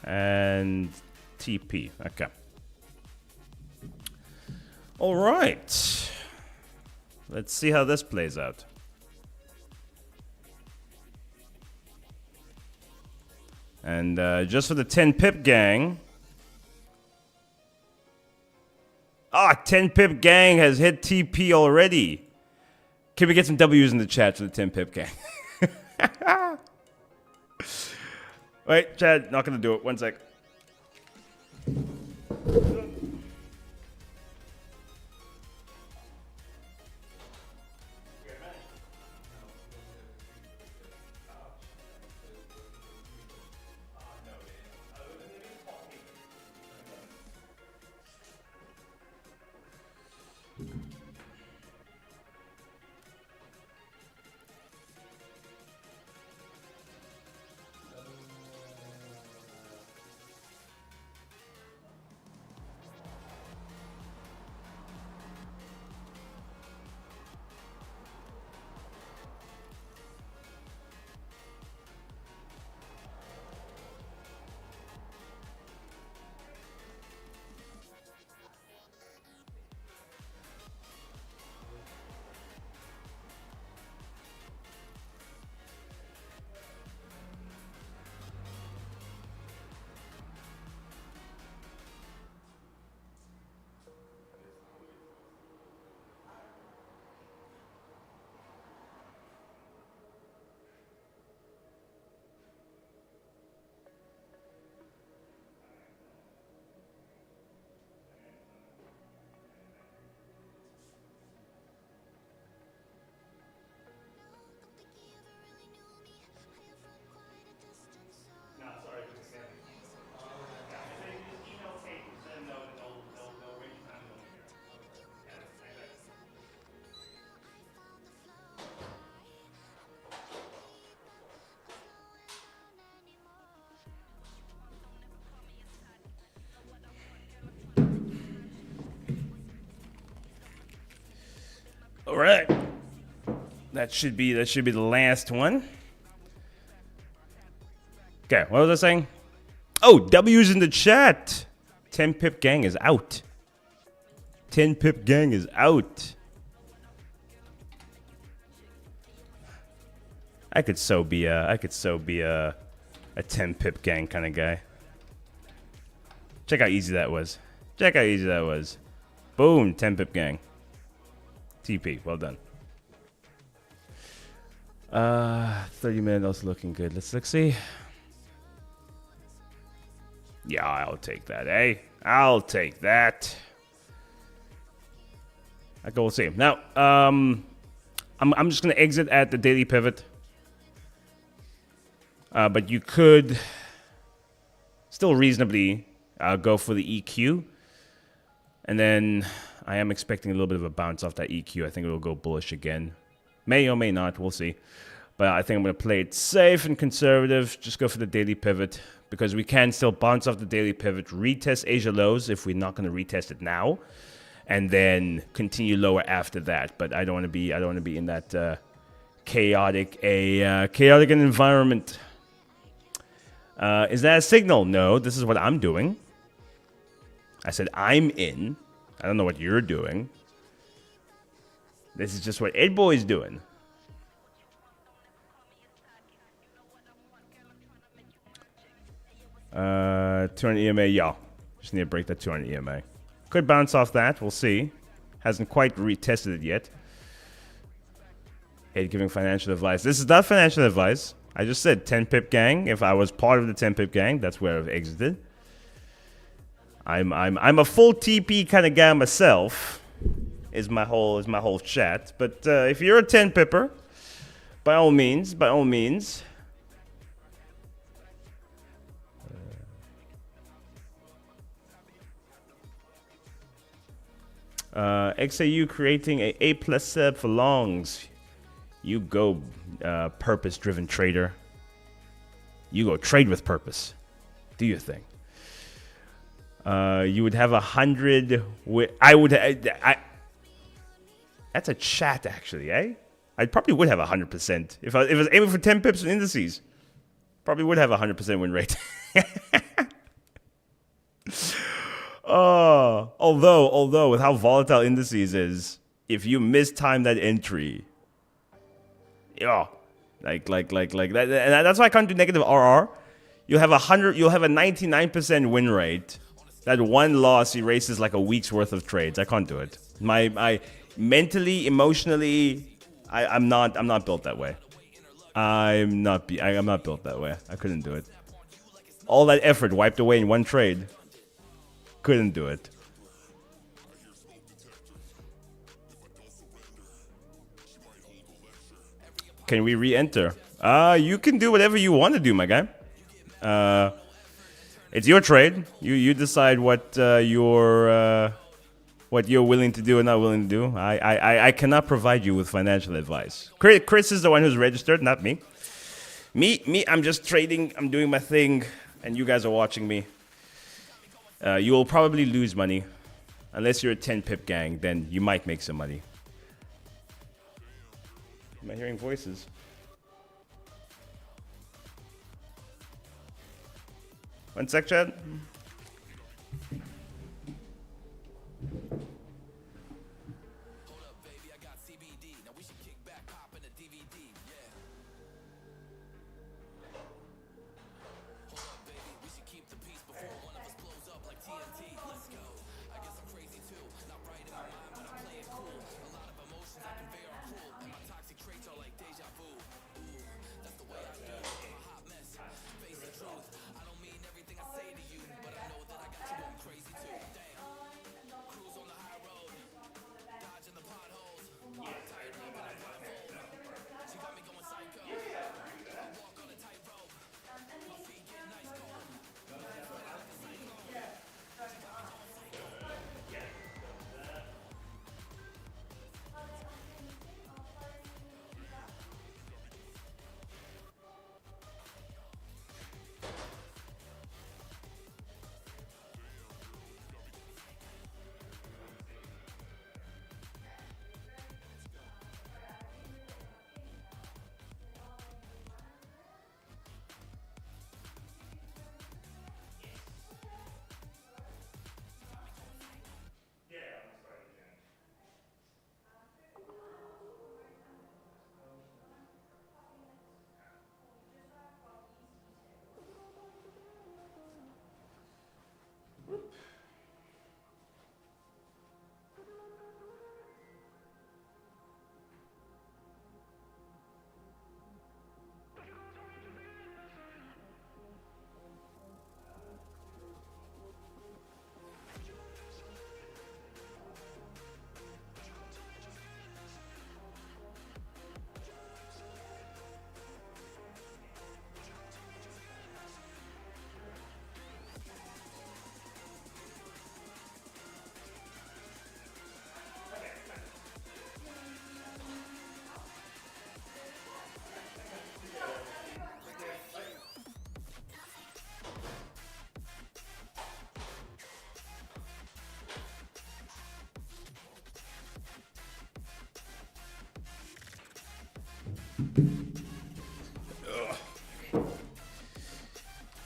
And TP. Okay. All right. Let's see how this plays out. And just for the 10 pip gang. 10 pip gang has hit TP already. Can we get some W's in the chat for the 10 pip gang? Wait, Chad, not gonna do it. 1 sec. right. That should be the last one. Okay, what was I saying? Oh, W's in the chat. 10 pip gang is out. 10 pip gang is out. I could so be a 10 pip gang kind of guy. Check how easy that was. Check how easy that was. Boom, 10 pip gang. TP, well done. 30 minutes also looking good. Let's see. Yeah, I'll take that, eh? I'll take that. Okay, we'll see. Now, I'm just gonna exit at the daily pivot. But you could still reasonably go for the EQ. And then I am expecting a little bit of a bounce off that EQ. I think it will go bullish again. May or may not, we'll see. But I think I'm going to play it safe and conservative. Just go for the daily pivot. Because we can still bounce off the daily pivot, retest Asia lows if we're not going to retest it now. And then continue lower after that. But I don't want to be in that chaotic environment. Is that a signal? No, this is what I'm doing. I said I'm in. I don't know what you're doing. This is just what Ed Boy's doing. Uh, 200 EMA, yeah. Just need to break that 200 EMA. Could bounce off that, we'll see. Hasn't quite retested it yet. Ed giving financial advice. This is not financial advice. I just said 10 pip gang. If I was part of the 10 pip gang, that's where I've exited. I'm a full TP kind of guy myself. Is my whole chat. But if you're a 10 pipper, by all means. XAU creating a A+ sub for longs. You go, purpose-driven trader. You go trade with purpose. Do your thing. You would have 100. That's a chat, actually, eh? I probably would have 100% if I was aiming for 10 pips in indices. Probably would have 100% win rate. Although with how volatile indices is, if you mistime that entry, yeah, like that, and that's why I can't do negative RR. You'll have a 99% win rate. That one loss erases like a week's worth of trades. I can't do it. My mentally, emotionally, I'm not built that way. I'm not built that way. I couldn't do it. All that effort wiped away in one trade. Couldn't do it. Can we re-enter? You can do whatever you want to do, my guy. It's your trade. You decide what you're willing to do and not willing to do. I cannot provide you with financial advice. Chris is the one who's registered, not me. Me, I'm just trading. I'm doing my thing, and you guys are watching me. You will probably lose money. Unless you're a 10 pip gang, then you might make some money. Am I hearing voices? One sec, chat.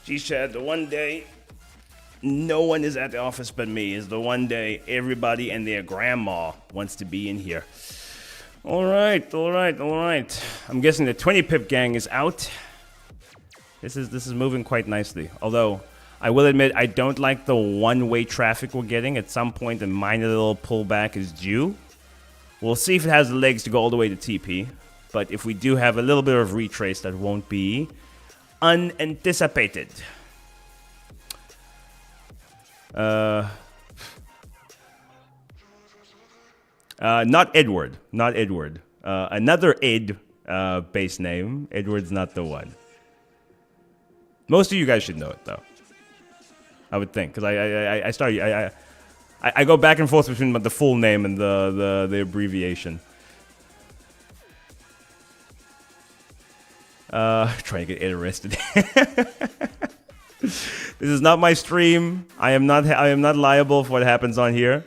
Geez, Chad, the one day no one is at the office but me is the one day everybody and their grandma wants to be in here. All right. I'm guessing the 20 pip gang is out. This is moving quite nicely. Although, I will admit, I don't like the one-way traffic we're getting. At some point, a minor little pullback is due. We'll see if it has the legs to go all the way to TP. But if we do have a little bit of retrace, that won't be unanticipated. Not Edward. Another Ed base name. Edward's not the one. Most of you guys should know it, though. I would think, because I go back and forth between the full name and the abbreviation. Trying to get Ed arrested. This is not my stream. I am not liable for what happens on here.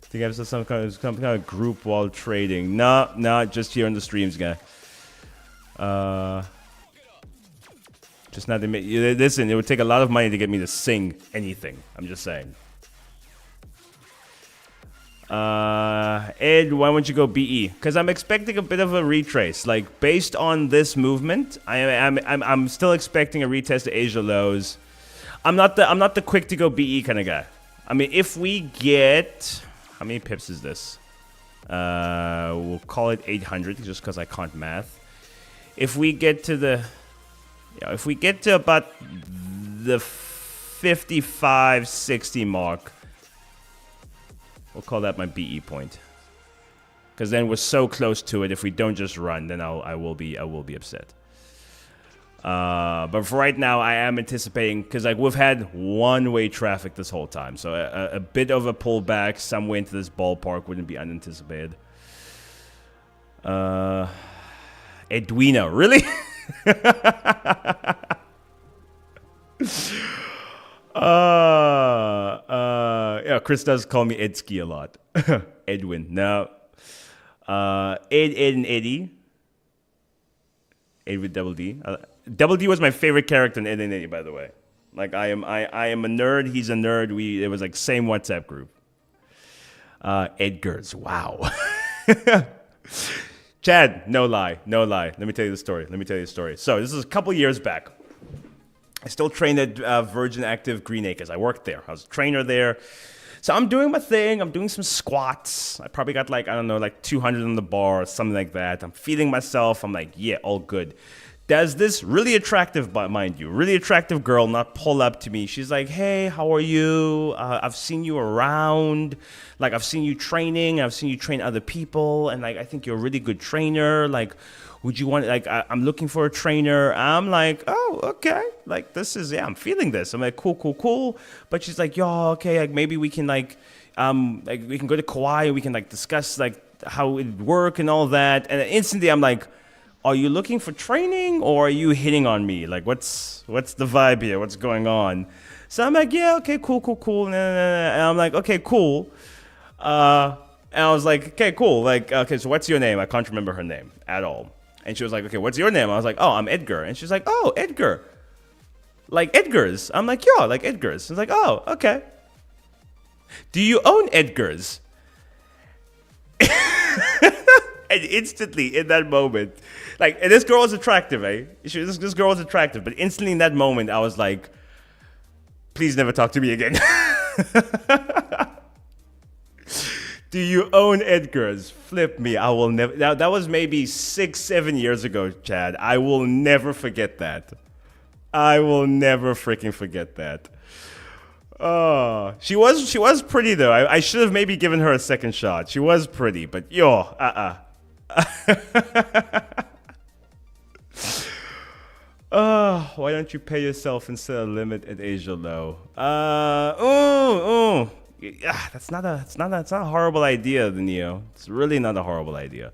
I think I have some kind of group while trading. No, just here on the streams, guy. Just not to admit. Listen, it would take a lot of money to get me to sing anything. I'm just saying. Ed, why won't you go BE? Because I'm expecting a bit of a retrace. Like, based on this movement, I'm still expecting a retest to Asia lows. I'm not the quick to go BE kind of guy. I mean, if we get, how many pips is this? We'll call it 800 just because I can't math. If we get to the, if we get to about the 55, 60 mark. We'll call that my BE point, because then we're so close to it. If we don't just run, then I will be upset. But for right now, I am anticipating, because like we've had one-way traffic this whole time, so a bit of a pullback somewhere into this ballpark wouldn't be unanticipated. Edwina, really? Yeah, Chris does call me Edsky a lot. Edwin, no. Ed, and Eddie. Ed with double D. Double D was my favorite character in Ed and Eddie, by the way. Like, I am a nerd, he's a nerd. It was like same WhatsApp group. Edgars, wow. Chad, no lie. Let me tell you the story. So, this is a couple years back. I still trained at Virgin Active Green Acres. I worked there. I was a trainer there. So I'm doing my thing. I'm doing some squats. I probably got like, I don't know, like 200 on the bar or something like that. I'm feeding myself. I'm like, yeah, all good. Does this really attractive, mind you, really attractive girl not pull up to me? She's like, hey, how are you? I've seen you around. Like, I've seen you training. I've seen you train other people. And like, I think you're a really good trainer. Like, would you want, like, I'm looking for a trainer. I'm like, oh, okay. Like, this is, yeah, I'm feeling this. I'm like, cool. But she's like, yo, okay, like, maybe we can, like we can go to Kauai and we can, like, discuss, like, how it would work and all that. And instantly I'm like, are you looking for training or are you hitting on me? Like, what's the vibe here? What's going on? So I'm like, yeah, okay, cool. And I'm like, okay, cool. And I was like, okay, cool. Like, okay, so what's your name? I can't remember her name at all. And she was like, okay, what's your name? I was like, oh, I'm Edgar. And she's like, oh, Edgar. Like Edgar's. I'm like, yeah, like Edgar's. She's like, oh, okay. Do you own Edgar's? And instantly, in that moment, like, and this girl was attractive, eh? This girl was attractive. But instantly in that moment, I was like, please never talk to me again. Do you own Edgar's? Flip me. I will never. That was maybe 6-7 years ago, Chad. I will never forget that. I will never freaking forget that. Oh, she was pretty though. I should have maybe given her a second shot. She was pretty, but Oh, why don't you pay yourself instead of limit at Asia low? Yeah, it's not a horrible idea, the Neo. It's really not a horrible idea.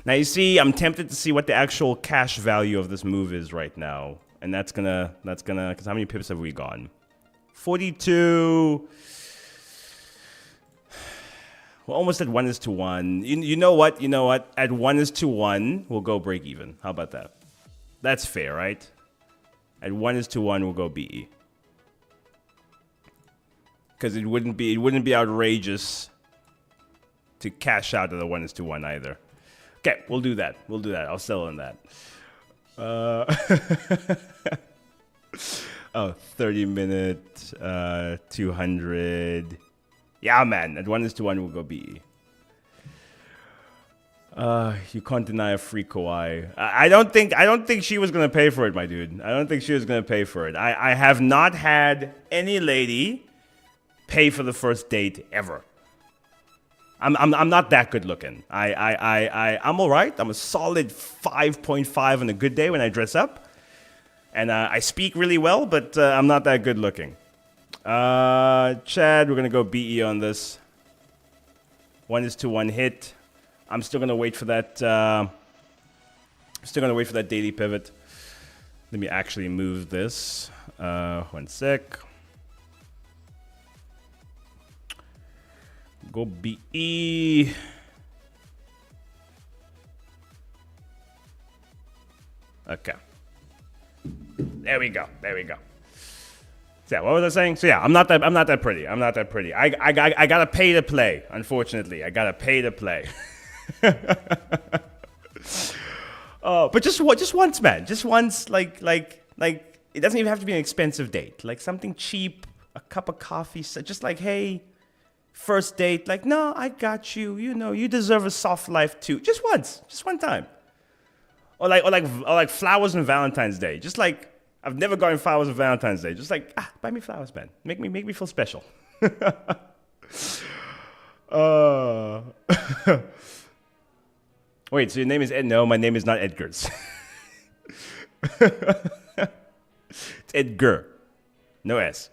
Now you see, I'm tempted to see what the actual cash value of this move is right now, and that's gonna, because how many pips have we gone? 42. We're almost at 1:1. You know what? You know what? At 1:1, we'll go break even. How about that? That's fair, right? At 1:1, we'll go BE. Because it wouldn't be outrageous to cash out at the 1:1 either. Okay, we'll do that. We'll do that. I'll settle on that. Oh, 30 minute, 200. Yeah, man. At 1:1, we'll go BE. You can't deny a free Kawhi. I don't think she was gonna pay for it, my dude. I don't think she was gonna pay for it. I have not had any lady pay for the first date ever. I'm not that good looking. I'm all right. I'm a solid 5.5 on a good day when I dress up, and I speak really well, but I'm not that good looking. Chad, we're gonna go BE on this. 1:1 hit. I'm still gonna wait for that. Still gonna wait for that daily pivot. Let me actually move this. 1 sec. Go BE. Okay. There we go. There we go. So yeah, what was I saying? So yeah, I'm not that pretty. I'm not that pretty. I gotta pay to play. Unfortunately, I gotta pay to play. But just once, man. Just once, like it doesn't even have to be an expensive date. Like something cheap, a cup of coffee, so just like, hey, first date. Like, no, I got you. You know, you deserve a soft life too. Just once, just one time. Or like flowers on Valentine's Day. Just like, I've never gotten flowers on Valentine's Day. Just like, buy me flowers, man. Make me feel special. Wait, so your name is Ed? No, my name is not Edgar's. It's Edgar. No S.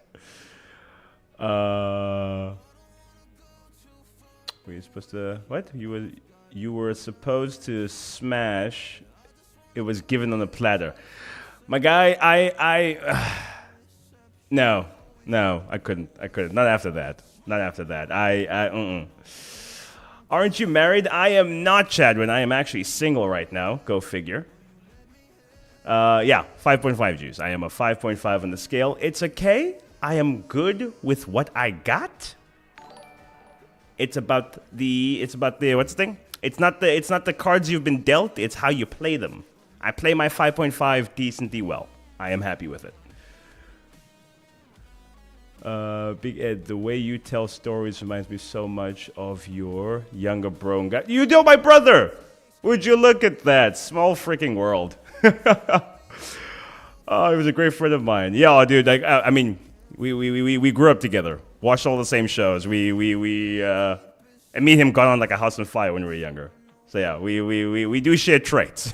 Were you supposed to... What? You were supposed to smash. It was given on a platter. My guy, No, I couldn't. Not after that. Aren't you married? I am not, Chadwin. I am actually single right now. Go figure. Yeah, 5.5 Jews. I am a 5.5 on the scale. It's okay. I am good with what I got. It's about the what's the thing? It's not the cards you've been dealt. It's how you play them. I play my 5.5 decently well. I am happy with it. Big Ed, the way you tell stories reminds me so much of your younger bro. You know my brother! Would you look at that? Small freaking world. Oh, he was a great friend of mine. Yeah, dude, like, I mean, we grew up together. Watched all the same shows. And me and him got on like a house on fire when we were younger. So yeah, we do share traits.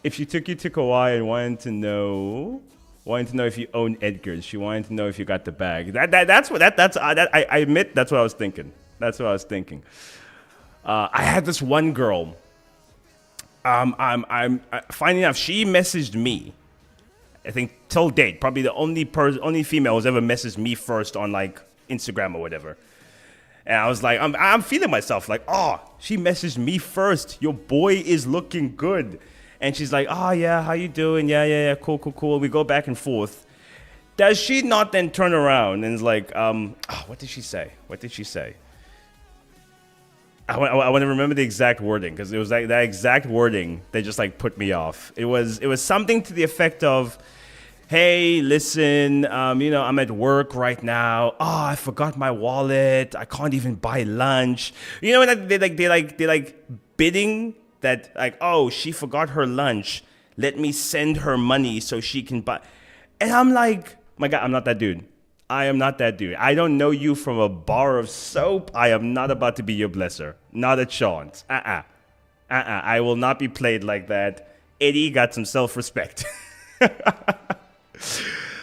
If she took you to Kauai and wanted to know if you own Edgar's, she wanted to know if you got the bag. I admit that's what I was thinking. I had this one girl. I'm finding out she messaged me. I think till date, probably the only female who's ever messaged me first on like Instagram or whatever. And I was like, I'm feeling myself like, oh, she messaged me first. Your boy is looking good. And she's like, oh yeah, how you doing? Yeah, cool. We go back and forth. Does she not then turn around and is like, what did she say? I want to remember the exact wording because it was like that exact wording that just like put me off. It was something to the effect of, hey, listen, I'm at work right now. Oh, I forgot my wallet. I can't even buy lunch. You know when they bidding that like, oh, she forgot her lunch. Let me send her money so she can buy. And I'm like, my God, I'm not that dude. I am not that dude. I don't know you from a bar of soap. I am not about to be your blesser. Not a chance. I will not be played like that. Eddie got some self-respect.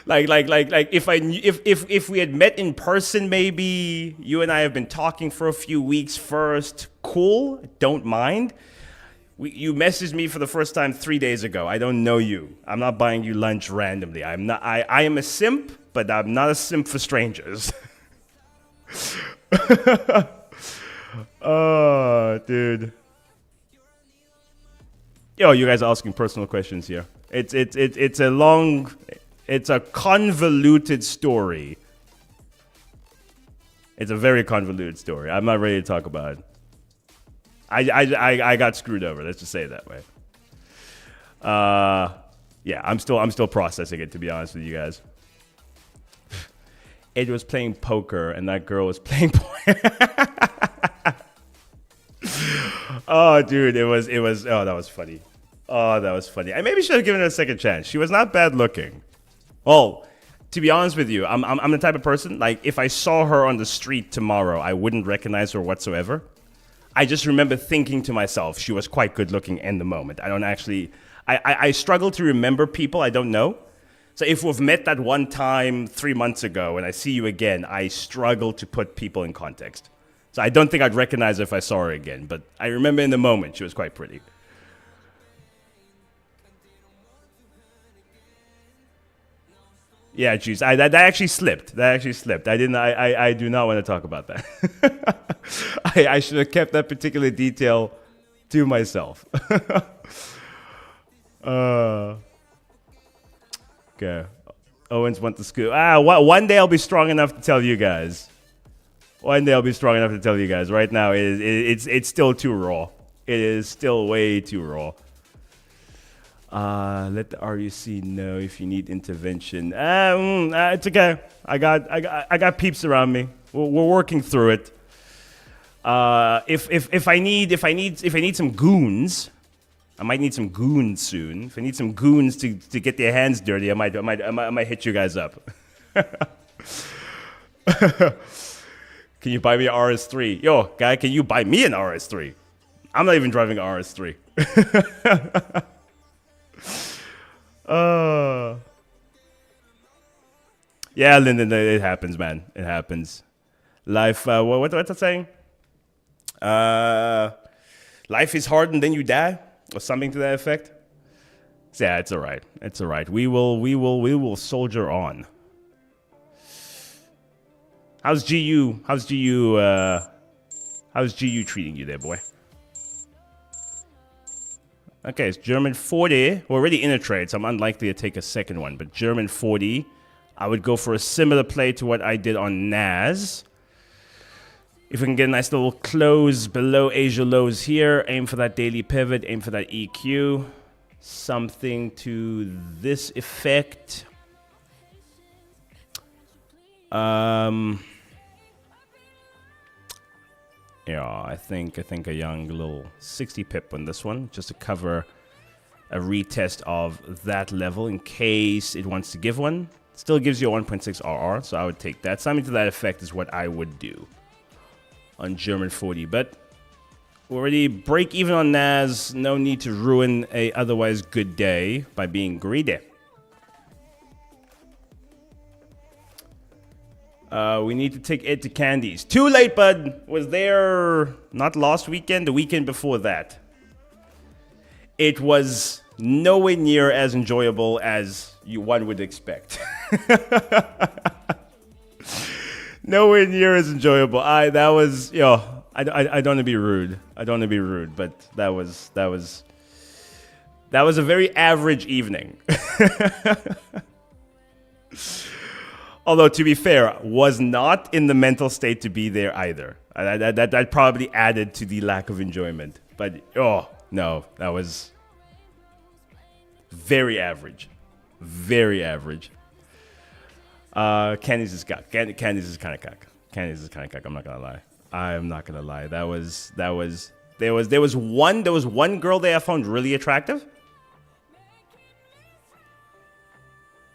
like if we had met in person, maybe you and I have been talking for a few weeks first. Cool, don't mind. You messaged me for the first time 3 days ago. I don't know you. I'm not buying you lunch randomly. I am a simp, but I'm not a simp for strangers. Oh, dude. Yo, you guys are asking personal questions here. It's a convoluted story. It's a very convoluted story. I'm not ready to talk about it. I got screwed over. Let's just say it that way. Yeah, I'm still processing it, to be honest with you guys. Ed was playing poker and that girl was playing Oh, dude, it was oh, that was funny. Oh, that was funny. I maybe should have given her a second chance. She was not bad looking. Well, to be honest with you, I'm the type of person, like, if I saw her on the street tomorrow, I wouldn't recognize her whatsoever. I just remember thinking to myself, she was quite good looking in the moment. I don't actually, I struggle to remember people I don't know. So if we've met that one time 3 months ago and I see you again, I struggle to put people in context. So I don't think I'd recognize her if I saw her again, but I remember in the moment she was quite pretty. Yeah, jeez, that actually slipped. That actually slipped. I do not want to talk about that. I should have kept that particular detail to myself. Okay. Owens went to school. One day I'll be strong enough to tell you guys. One day I'll be strong enough to tell you guys. Right now, it's still too raw. It is still way too raw. Let the RUC know if you need intervention. It's okay. I got peeps around me. We're working through it. If I need some goons, I might need some goons soon. If I need some goons to get their hands dirty, I might hit you guys up. Can you buy me an RS3? Yo, guy, can you buy me an RS3? I'm not even driving an RS3. Yeah, Lyndon, it happens, man. It happens. Life, what's that saying? Life is hard and then you die, or something to that effect. So yeah, it's all right. It's all right. We will soldier on. How's GU treating you there, boy? Okay, it's German 40. We're already in a trade, so I'm unlikely to take a second one. But German 40, I would go for a similar play to what I did on Naz. If we can get a nice little close below Asia lows here, aim for that daily pivot, aim for that EQ. Something to this effect. Yeah, I think a young little 60 pip on this one, just to cover a retest of that level in case it wants to give one. Still gives you a 1.6 RR, so I would take that. Something to that effect is what I would do on German 40, but we already break even on Naz. No need to ruin a otherwise good day by being greedy. We need to take Ed to Candies. Too late, bud. Was there not last weekend, the weekend before that. It was nowhere near as enjoyable as one would expect. Nowhere near as enjoyable. I don't want to be rude. I don't want to be rude, but that was a very average evening. Although, to be fair, was not in the mental state to be there either. That probably added to the lack of enjoyment. But, oh, no, that was very average. Very average. Candies is kind of cuck. Candies is kind of cuck. I'm not gonna lie. I'm not gonna lie. There was one girl there I found really attractive.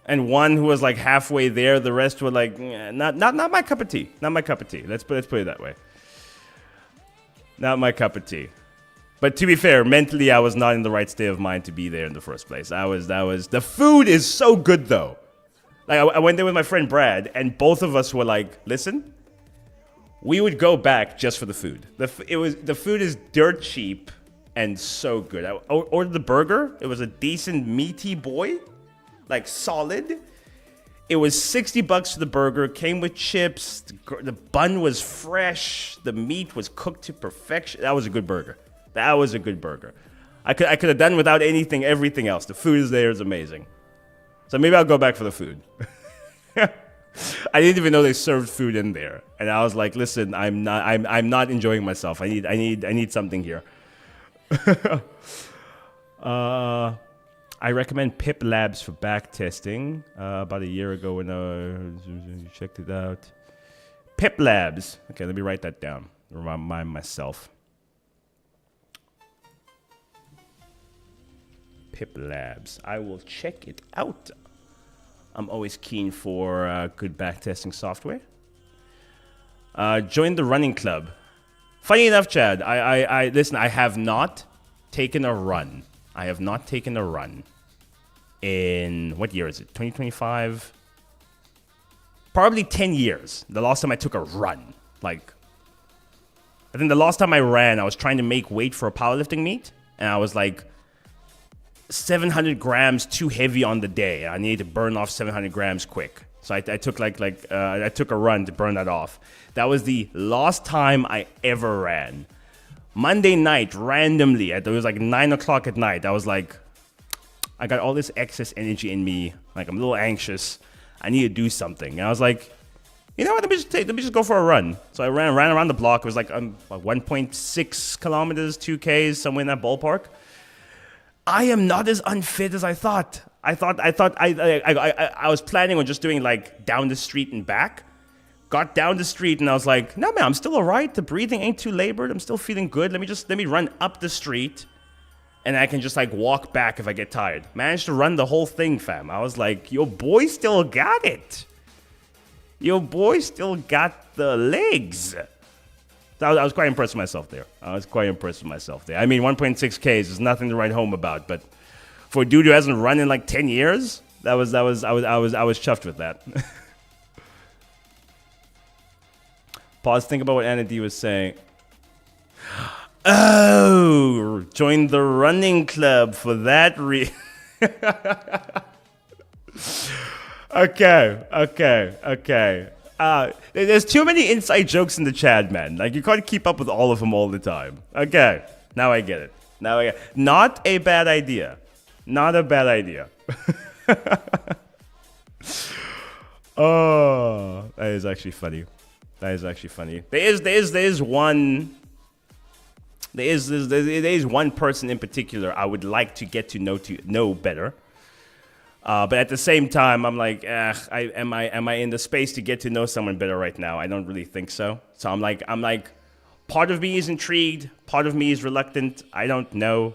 And one who was like halfway there. The rest were like, not my cup of tea. Not my cup of tea. Let's put it that way. Not my cup of tea. But to be fair, mentally I was not in the right state of mind to be there in the first place. The food is so good though. Like I went there with my friend Brad, and both of us were like, listen, we would go back just for the food. The food is dirt cheap and so good. I ordered the burger. It was a decent meaty boy. Like solid. It was $60 for the burger. Came with chips. The bun was fresh. The meat was cooked to perfection. That was a good burger. That was a good burger. I could have done without everything else. The food is there. It's amazing. So maybe I'll go back for the food. I didn't even know they served food in there, and I was like, "Listen, I'm not enjoying myself. I need something here." I recommend Pip Labs for back testing. About a year ago when you checked it out. Pip Labs. Okay, let me write that down. Remind myself. Pip Labs. I will check it out. I'm always keen for good backtesting software. Join the running club. Funny enough, Chad, I listen, I have not taken a run. I have not taken a run in, what year is it? 2025? Probably 10 years. The last time I took a run. Like, I think the last time I ran, I was trying to make weight for a powerlifting meet. And I was like, 700 grams too heavy on the day. I needed to burn off 700 grams quick. So I took I took a run to burn that off. That was the last time I ever ran. Monday night, randomly, it was like 9 o'clock at night. I was like, I got all this excess energy in me. Like, I'm a little anxious. I need to do something. And I was like, you know what? Let me just go for a run. So I ran around the block. It was like 1.6 kilometers, 2Ks, somewhere in that ballpark. I am not as unfit as I thought. I was planning on just doing like down the street and back. Got down the street and I was like, no man, I'm still alright. The breathing ain't too labored. I'm still feeling good. Let me run up the street and I can just like walk back if I get tired. Managed to run the whole thing, fam. I was like, your boy still got it. Your boy still got the legs. I was quite impressed with myself there. I mean, 1.6Ks is nothing to write home about, but for a dude who hasn't run in like 10 years, I was chuffed with that. Pause. Think about what Anna D was saying. Oh, join the running club for that reason. Okay. There's too many inside jokes in the chat, man. Like, you can't keep up with all of them all the time. Okay, now I get it. Not a bad idea. Not a bad idea. Oh, that is actually funny. There is one person in particular I would like to get to know better. But at the same time, I'm like, am I in the space to get to know someone better right now? I don't really think so. So I'm like, part of me is intrigued, part of me is reluctant. I don't know.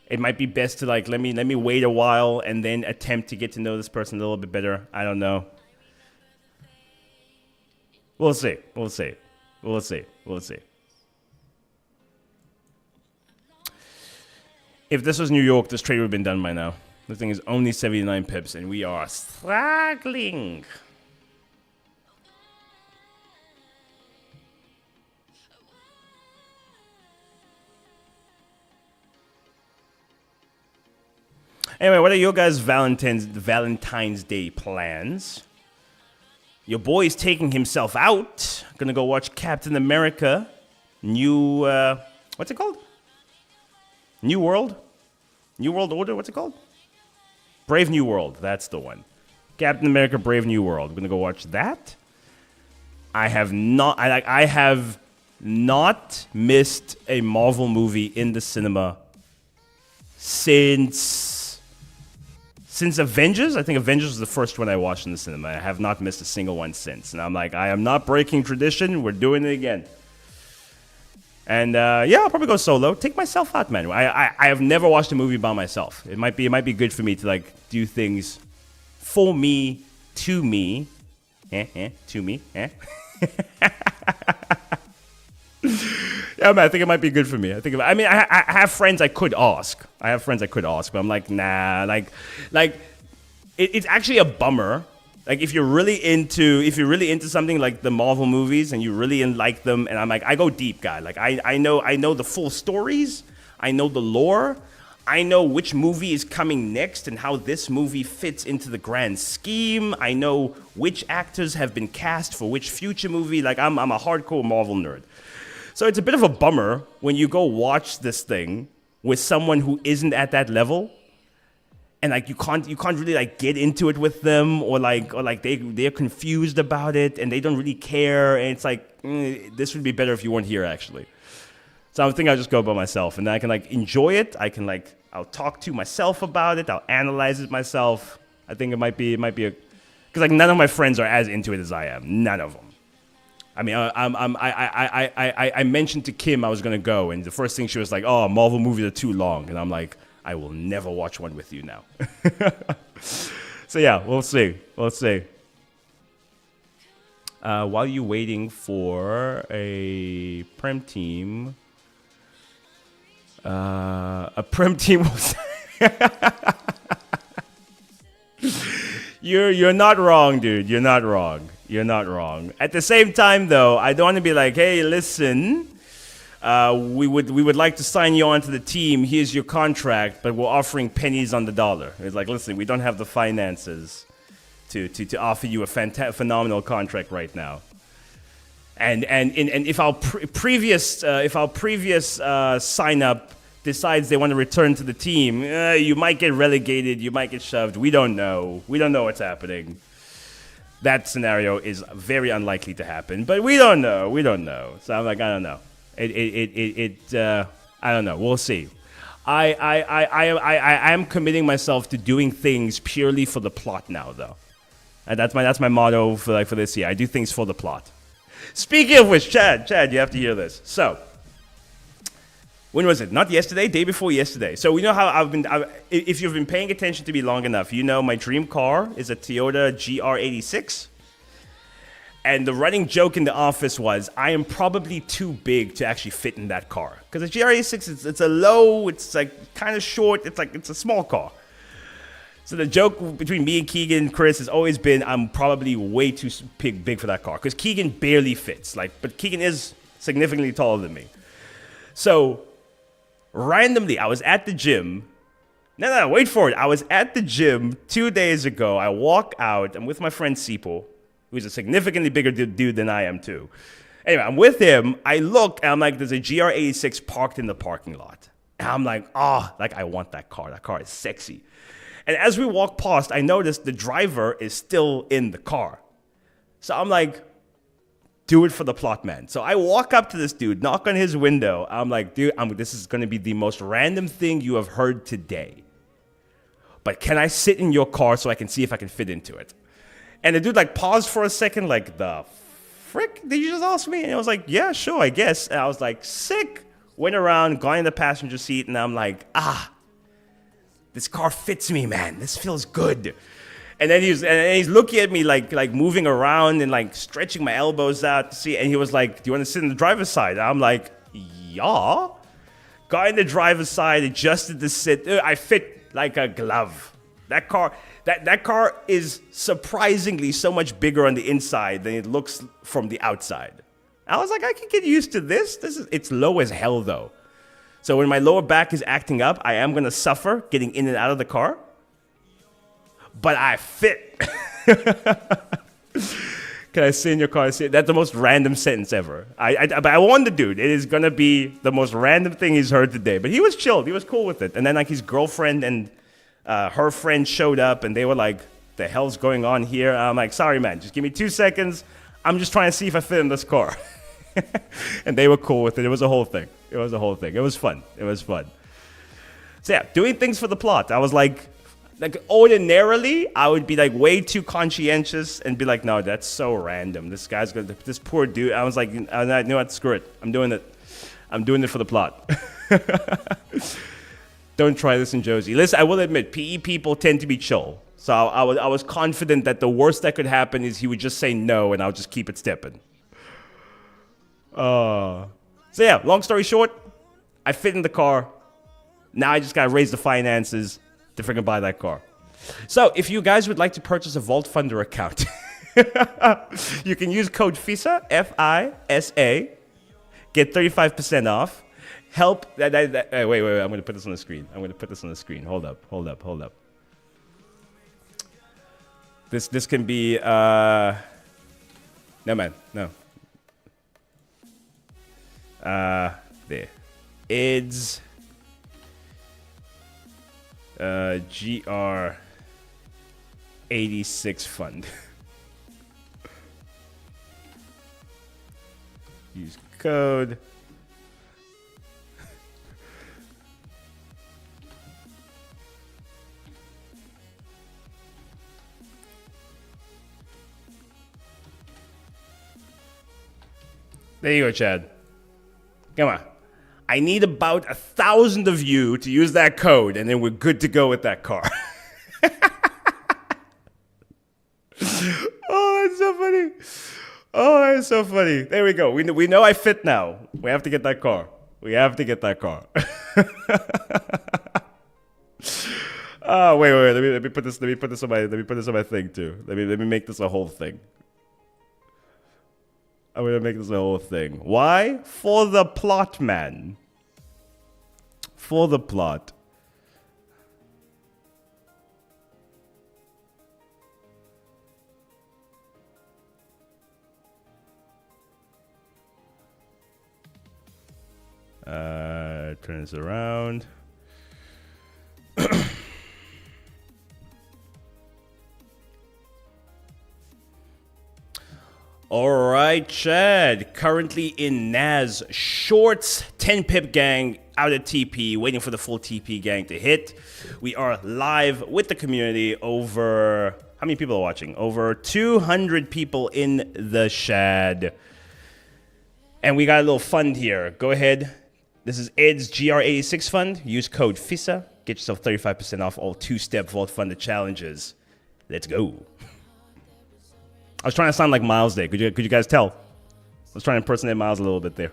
It might be best to like let me wait a while and then attempt to get to know this person a little bit better. I don't know. We'll see. If this was New York, this trade would have been done by now. The thing is only 79 pips, and we are struggling. Anyway, what are your guys' Valentine's Day plans? Your boy is taking himself out. Gonna go watch Captain America. What's it called? New World Order, what's it called? Brave New World, that's the one. Captain America, Brave New World. We're gonna go watch that. I have not missed a Marvel movie in the cinema since Avengers. I think Avengers was the first one I watched in the cinema. I have not missed a single one since. And I'm like, I am not breaking tradition. We're doing it again. And I'll probably go solo. Take myself out, man. I have never watched a movie by myself. It might be good for me to like do things for me, to me. To me. Yeah, man, I think it might be good for me. I have friends I could ask. But I'm like, nah. Like, it's actually a bummer. Like, if you're really into something like the Marvel movies and you really like them, and I'm like, I go deep, guy. Like, I know the full stories. I know the lore. I know which movie is coming next and how this movie fits into the grand scheme. I know which actors have been cast for which future movie. Like, I'm a hardcore Marvel nerd. So it's a bit of a bummer when you go watch this thing with someone who isn't at that level, and like you can't really like get into it with them, or they're confused about it and they don't really care, and it's like this would be better if you weren't here actually. So I think I'll just go by myself, and then I can like enjoy it. I'll talk to myself about it. I'll analyze it myself. I think it might be a, because like none of my friends are as into it as I am. None of them. I mean, I mentioned to Kim I was gonna go, and the first thing she was like, "Oh, Marvel movies are too long," and I'm like, "I will never watch one with you now." So yeah, we'll see. While you're waiting for a Prem team, was You're not wrong, dude. You're not wrong. At the same time, though, I don't want to be like, hey, listen, we would like to sign you onto the team. Here's your contract, but we're offering pennies on the dollar. It's like, listen, we don't have the finances to offer you a phenomenal contract right now. And if our previous sign up decides they want to return to the team, you might get relegated, you might get shoved. We don't know what's happening. That scenario is very unlikely to happen, but we don't know. So I'm like, I don't know. I don't know. We'll see. I am committing myself to doing things purely for the plot now, though. And that's my motto for this year. I do things for the plot. Speaking of which, Chad, you have to hear this. So, when was it? Not yesterday, day before yesterday. So we know how if you've been paying attention to me long enough, you know my dream car is a Toyota GR86. And the running joke in the office was, I am probably too big to actually fit in that car. Because the GR86, it's a low, it's like kind of short, it's a small car. So the joke between me and Keegan and Chris has always been, I'm probably way too big for that car. Because Keegan barely fits, but Keegan is significantly taller than me. So randomly, I was at the gym. No, wait for it. I was at the gym 2 days ago. I walk out. I'm with my friend Sipo, who's a significantly bigger dude than I am too. Anyway, I'm with him. I look, and I'm like, there's a GR86 parked in the parking lot. And I'm like, I want that car. That car is sexy. And as we walk past, I notice the driver is still in the car. So I'm like, do it for the plot, man. So I walk up to this dude, knock on his window. I'm like, dude, this is going to be the most random thing you have heard today. But can I sit in your car so I can see if I can fit into it? And the dude paused for a second, like, the frick? Did you just ask me? And I was like, yeah, sure, I guess. And I was like, sick. Went around, got in the passenger seat, and I'm like, this car fits me, man. This feels good. And then he's looking at me like moving around and stretching my elbows out to see. And he was like, "Do you want to sit in the driver's side?" And I'm like, "Yeah." Got in the driver's side, adjusted the sit. I fit like a glove. That car is surprisingly so much bigger on the inside than it looks from the outside. I was like, I can get used to this. It's low as hell though. So when my lower back is acting up, I am gonna suffer getting in and out of the car. But I fit. Can I sit in your car? That's the most random sentence ever. But I warned the dude. It is going to be the most random thing he's heard today. But he was chilled. He was cool with it. And then his girlfriend and her friend showed up. And they were like, the hell's going on here? And I'm like, sorry, man. Just give me 2 seconds. I'm just trying to see if I fit in this car. And they were cool with it. It was a whole thing. It was fun. So yeah, doing things for the plot. I was like ordinarily, I would be way too conscientious and be like, no, that's so random. This poor dude. I was like, I knew what, screw it. I'm doing it for the plot. Don't try this in Josie. Listen, I will admit, PE people tend to be chill. So I was confident that the worst that could happen is he would just say no and I'll just keep it stepping. So yeah, long story short, I fit in the car. Now I just gotta raise the finances to freaking buy that car. So if you guys would like to purchase a Vault Funder account, you can use code FISA, F-I-S-A, get 35% off. help. Wait. I'm going to put this on the screen. Hold up. This can be. No, man. No. There. IDS. GR86 fund. Use code. There you go, Chad. Come on. I need about 1,000 of you to use that code, and then we're good to go with that car. Oh, that's so funny. Oh, that's so funny. There we go. We know I fit now. We have to get that car. Oh, wait. Let me put this on my thing too. Let me make this a whole thing. I'm gonna make this a whole thing. Why? For the plot, man. For the plot. Turn this around. All right, Chad. Currently in Naz shorts, 10 pip gang out at TP, waiting for the full TP gang to hit. We are live with the community. Over how many people are watching? Over 200 people in the Shad. And we got a little fund here. Go ahead. This is Ed's GR86 fund. Use code FISA. Get yourself 35% off all two-step vault funded challenges. Let's go. I was trying to sound like Miles there. Could you guys tell? I was trying to impersonate Miles a little bit there.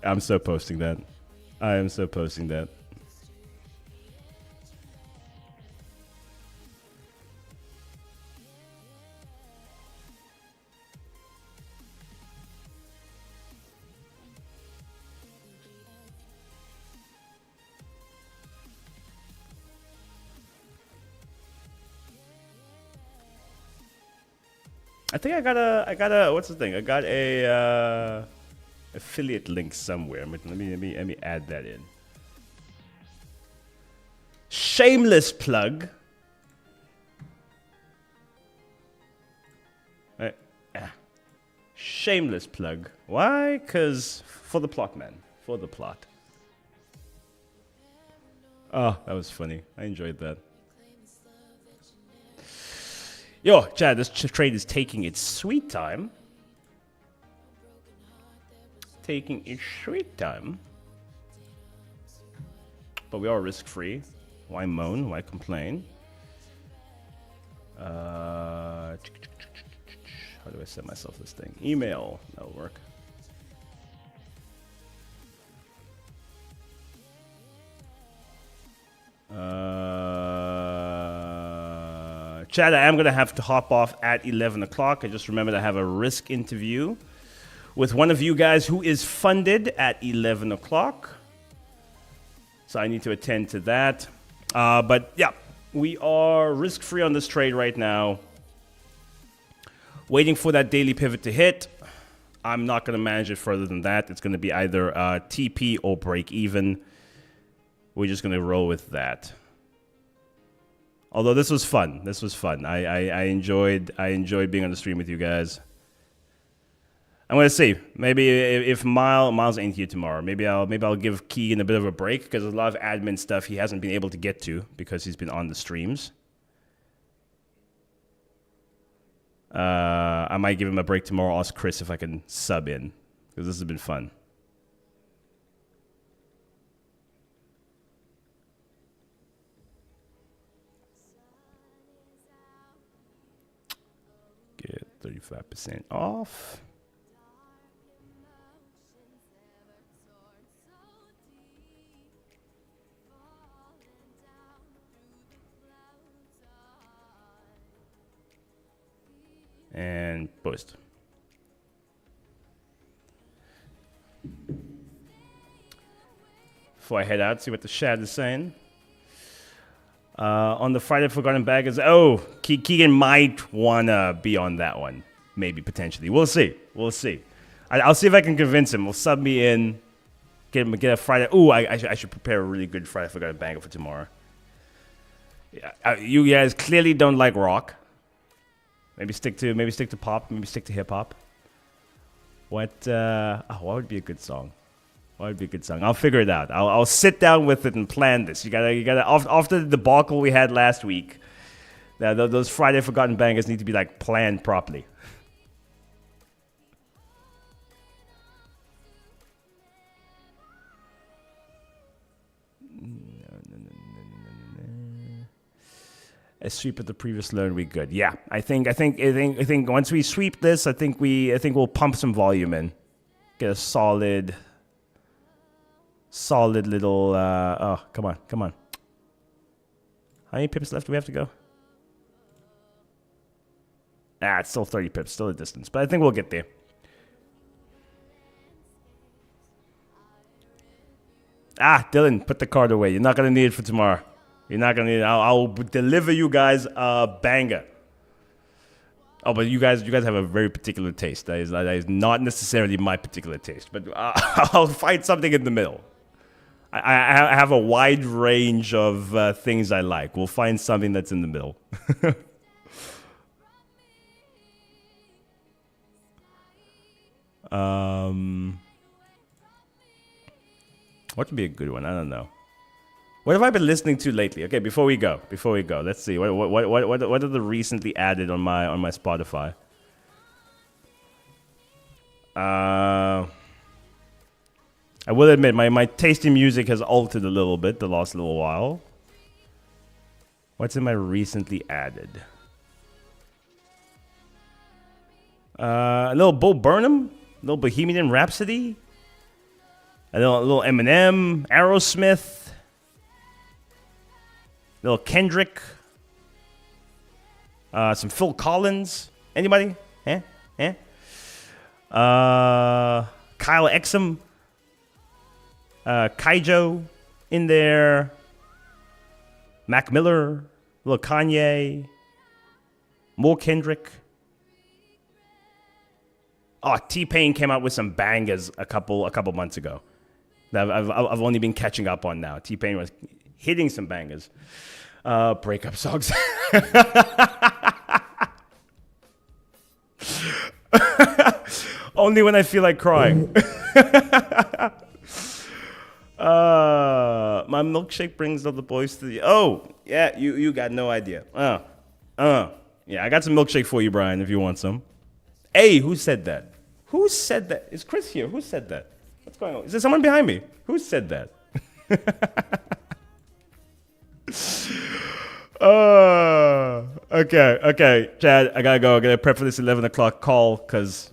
I'm so posting that. I am so posting that. I think I got a what's the thing? I got a affiliate link somewhere. Let me add that in. Shameless plug. Shameless plug. Why? Because for the plot, man. For the plot. Oh, that was funny. I enjoyed that. Yo, Chad, this trade is taking its sweet time. Taking its sweet time. But we are risk-free. Why moan? Why complain? How do I send myself this thing? Email. That'll work. Chad, I am going to have to hop off at 11 o'clock. I just remembered I have a risk interview with one of you guys who is funded at 11 o'clock. So I need to attend to that. But yeah, we are risk-free on this trade right now. Waiting for that daily pivot to hit. I'm not going to manage it further than that. It's going to be either TP or break even. We're just going to roll with that. Although this was fun. This was fun. I enjoyed being on the stream with you guys. I'm gonna see. Maybe if Miles ain't here tomorrow, maybe I'll give Keegan a bit of a break because there's a lot of admin stuff he hasn't been able to get to because he's been on the streams. I might give him a break tomorrow. Ask Chris if I can sub in because this has been fun. Get 35% off. And post. before I head out, see what the chat is saying. On the Friday Forgotten Baggers. Oh, Keegan might want to be on that one. Maybe, potentially. We'll see. We'll see. I'll see if I can convince him. We'll sub me in. Get a Friday. Ooh, I should prepare a really good Friday Forgotten Banger for tomorrow. Yeah, you guys clearly don't like rock. Maybe stick to pop. Maybe stick to hip hop. What would be a good song? What would be a good song? I'll figure it out. I'll sit down with it and plan this. You gotta. After the debacle we had last week, those Friday Forgotten Bangers need to be like planned properly. A sweep of the previous learn, we good. Yeah, I think once we sweep this, I think we'll pump some volume in, get a solid little. Oh, come on. How many pips left do we have to go? It's still 30 pips, still a distance, but I think we'll get there. Dylan, put the card away. You're not gonna need it for tomorrow. You're not gonna need it. I'll deliver you guys a banger. Oh, but you guys have a very particular taste. That is not necessarily my particular taste. But I'll find something in the middle. I have a wide range of things I like. We'll find something that's in the middle. What would be a good one? I don't know. What have I been listening to lately? Okay, before we go, let's see. What are the recently added on my Spotify? I will admit my taste in music has altered a little bit the last little while. What's in my recently added? A little Bo Burnham, a little Bohemian Rhapsody, a little Eminem, Aerosmith. Little Kendrick. Some Phil Collins. Anybody? Kyle Exum. Kaijo in there. Mac Miller. Little Kanye. More Kendrick. Oh, T-Pain came out with some bangers a couple months ago that I've only been catching up on now. T-Pain was hitting some bangers. Breakup songs. Only when I feel like crying. My milkshake brings all the boys to the... Oh, yeah, you got no idea. Yeah, I got some milkshake for you, Brian, if you want some. Hey, who said that? Who said that? Is Chris here? Who said that? What's going on? Is there someone behind me? Who said that? Okay, Chad, I gotta go. I gotta prep for this 11 o'clock call because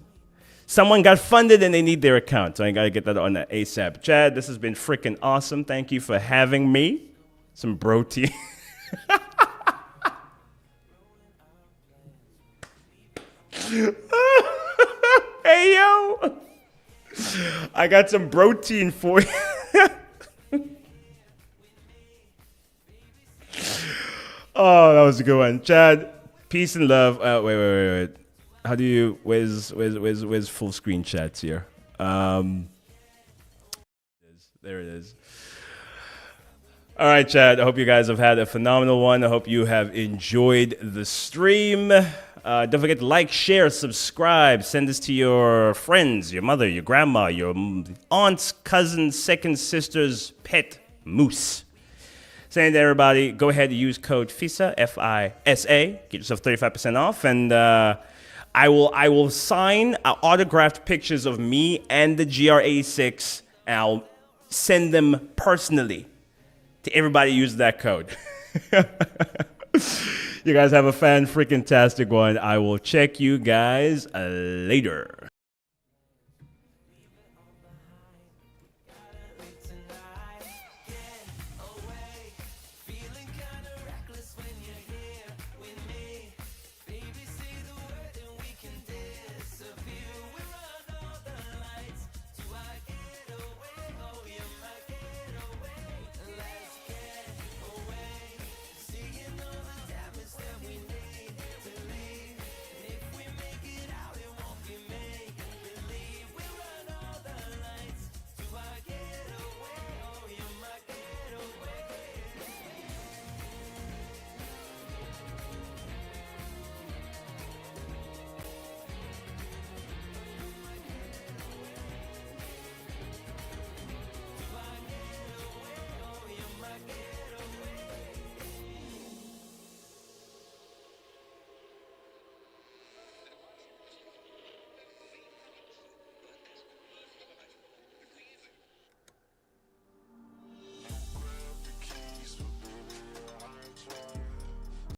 someone got funded and they need their account. So I gotta get that on the ASAP. Chad, this has been freaking awesome. Thank you for having me. Some bro tea. Hey, yo. I got some protein for you. Oh, that was a good one. Chad, peace and love. Wait. How do you, where's full screen chats here? There it is. All right, Chad, I hope you guys have had a phenomenal one. I hope you have enjoyed the stream. Don't forget to like, share, subscribe. Send this to your friends, your mother, your grandma, your aunt's, cousin's, second sister's pet moose. Saying to everybody, go ahead and use code FISA, F-I-S-A. Get yourself 35% off. And I will sign autographed pictures of me and the GR86, and I'll send them personally to everybody who uses that code. You guys have a fan-freaking-tastic one. I will check you guys later.